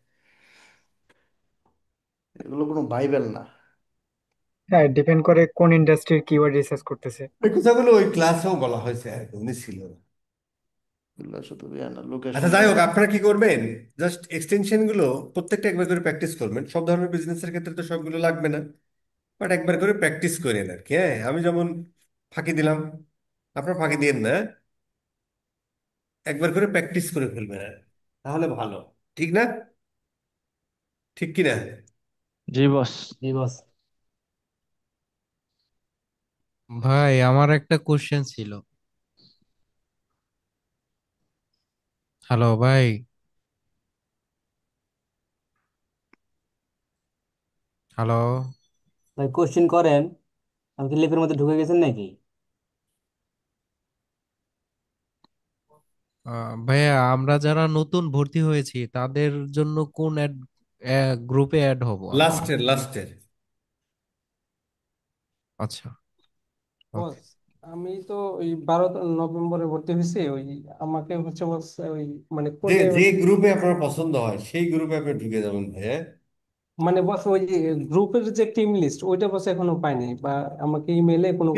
এগুলো কোনো বাইবেল না। হ্যাঁ, ডিপেন্ড করে কোন ইন্ডাস্ট্রির কিওয়ার্ড রিসার্চ করতেছে। এই কথাগুলো ওই ক্লাসেও বলা হয়েছে আর কি, উনি ছিল না। এগুলো শুধু আচ্ছা, লোকেশন যাই হোক, টাইপ। আপনারা কি করবেন, জাস্ট এক্সটেনশন গুলো প্রত্যেকটা একবার করে প্র্যাকটিস করবেন, সব ধরনের বিজনেসের ক্ষেত্রে তো সবগুলো লাগবে না, বাট একবার করে প্র্যাকটিস করেন আর কি। হ্যাঁ, আমি যেমন ফাঁকি দিলাম, আপনার ফাঁকি দিয়েন না, একবার করে প্র্যাকটিস করে ফেলবেন আর, তাহলে ভালো। ঠিক না? ঠিক কি না? জি বস। জি বস। ভাই আমার একটা কোশ্চেন ছিল। হ্যালো ভাই। হ্যালো। ভাই কোশ্চেন করেন। আপনি কি লিপের মধ্যে ঢুকে গেছেন নাকি? ভাইয়া আমরা যারা নতুন ভর্তি হয়েছি তাদের জন্য কোন গ্রুপে অ্যাড হব আমরা? লাস্টের লাস্টের। আচ্ছা, ওকে। বস, আমি তো ওই 12 নভেম্বরে ভর্তি হয়েছি। ওই আমাকে হচ্ছে বস ওই মানে যে কোনে যে গ্রুপে আপনার পছন্দ হয় সেই গ্রুপে আপনি ঢুকে যাবেন ভাইয়া। মানে বস ওই গ্রুপের যে টিম লিস্ট ওইটা বস এখনো পাইনি, বা আমাকে ইমেলে কোনো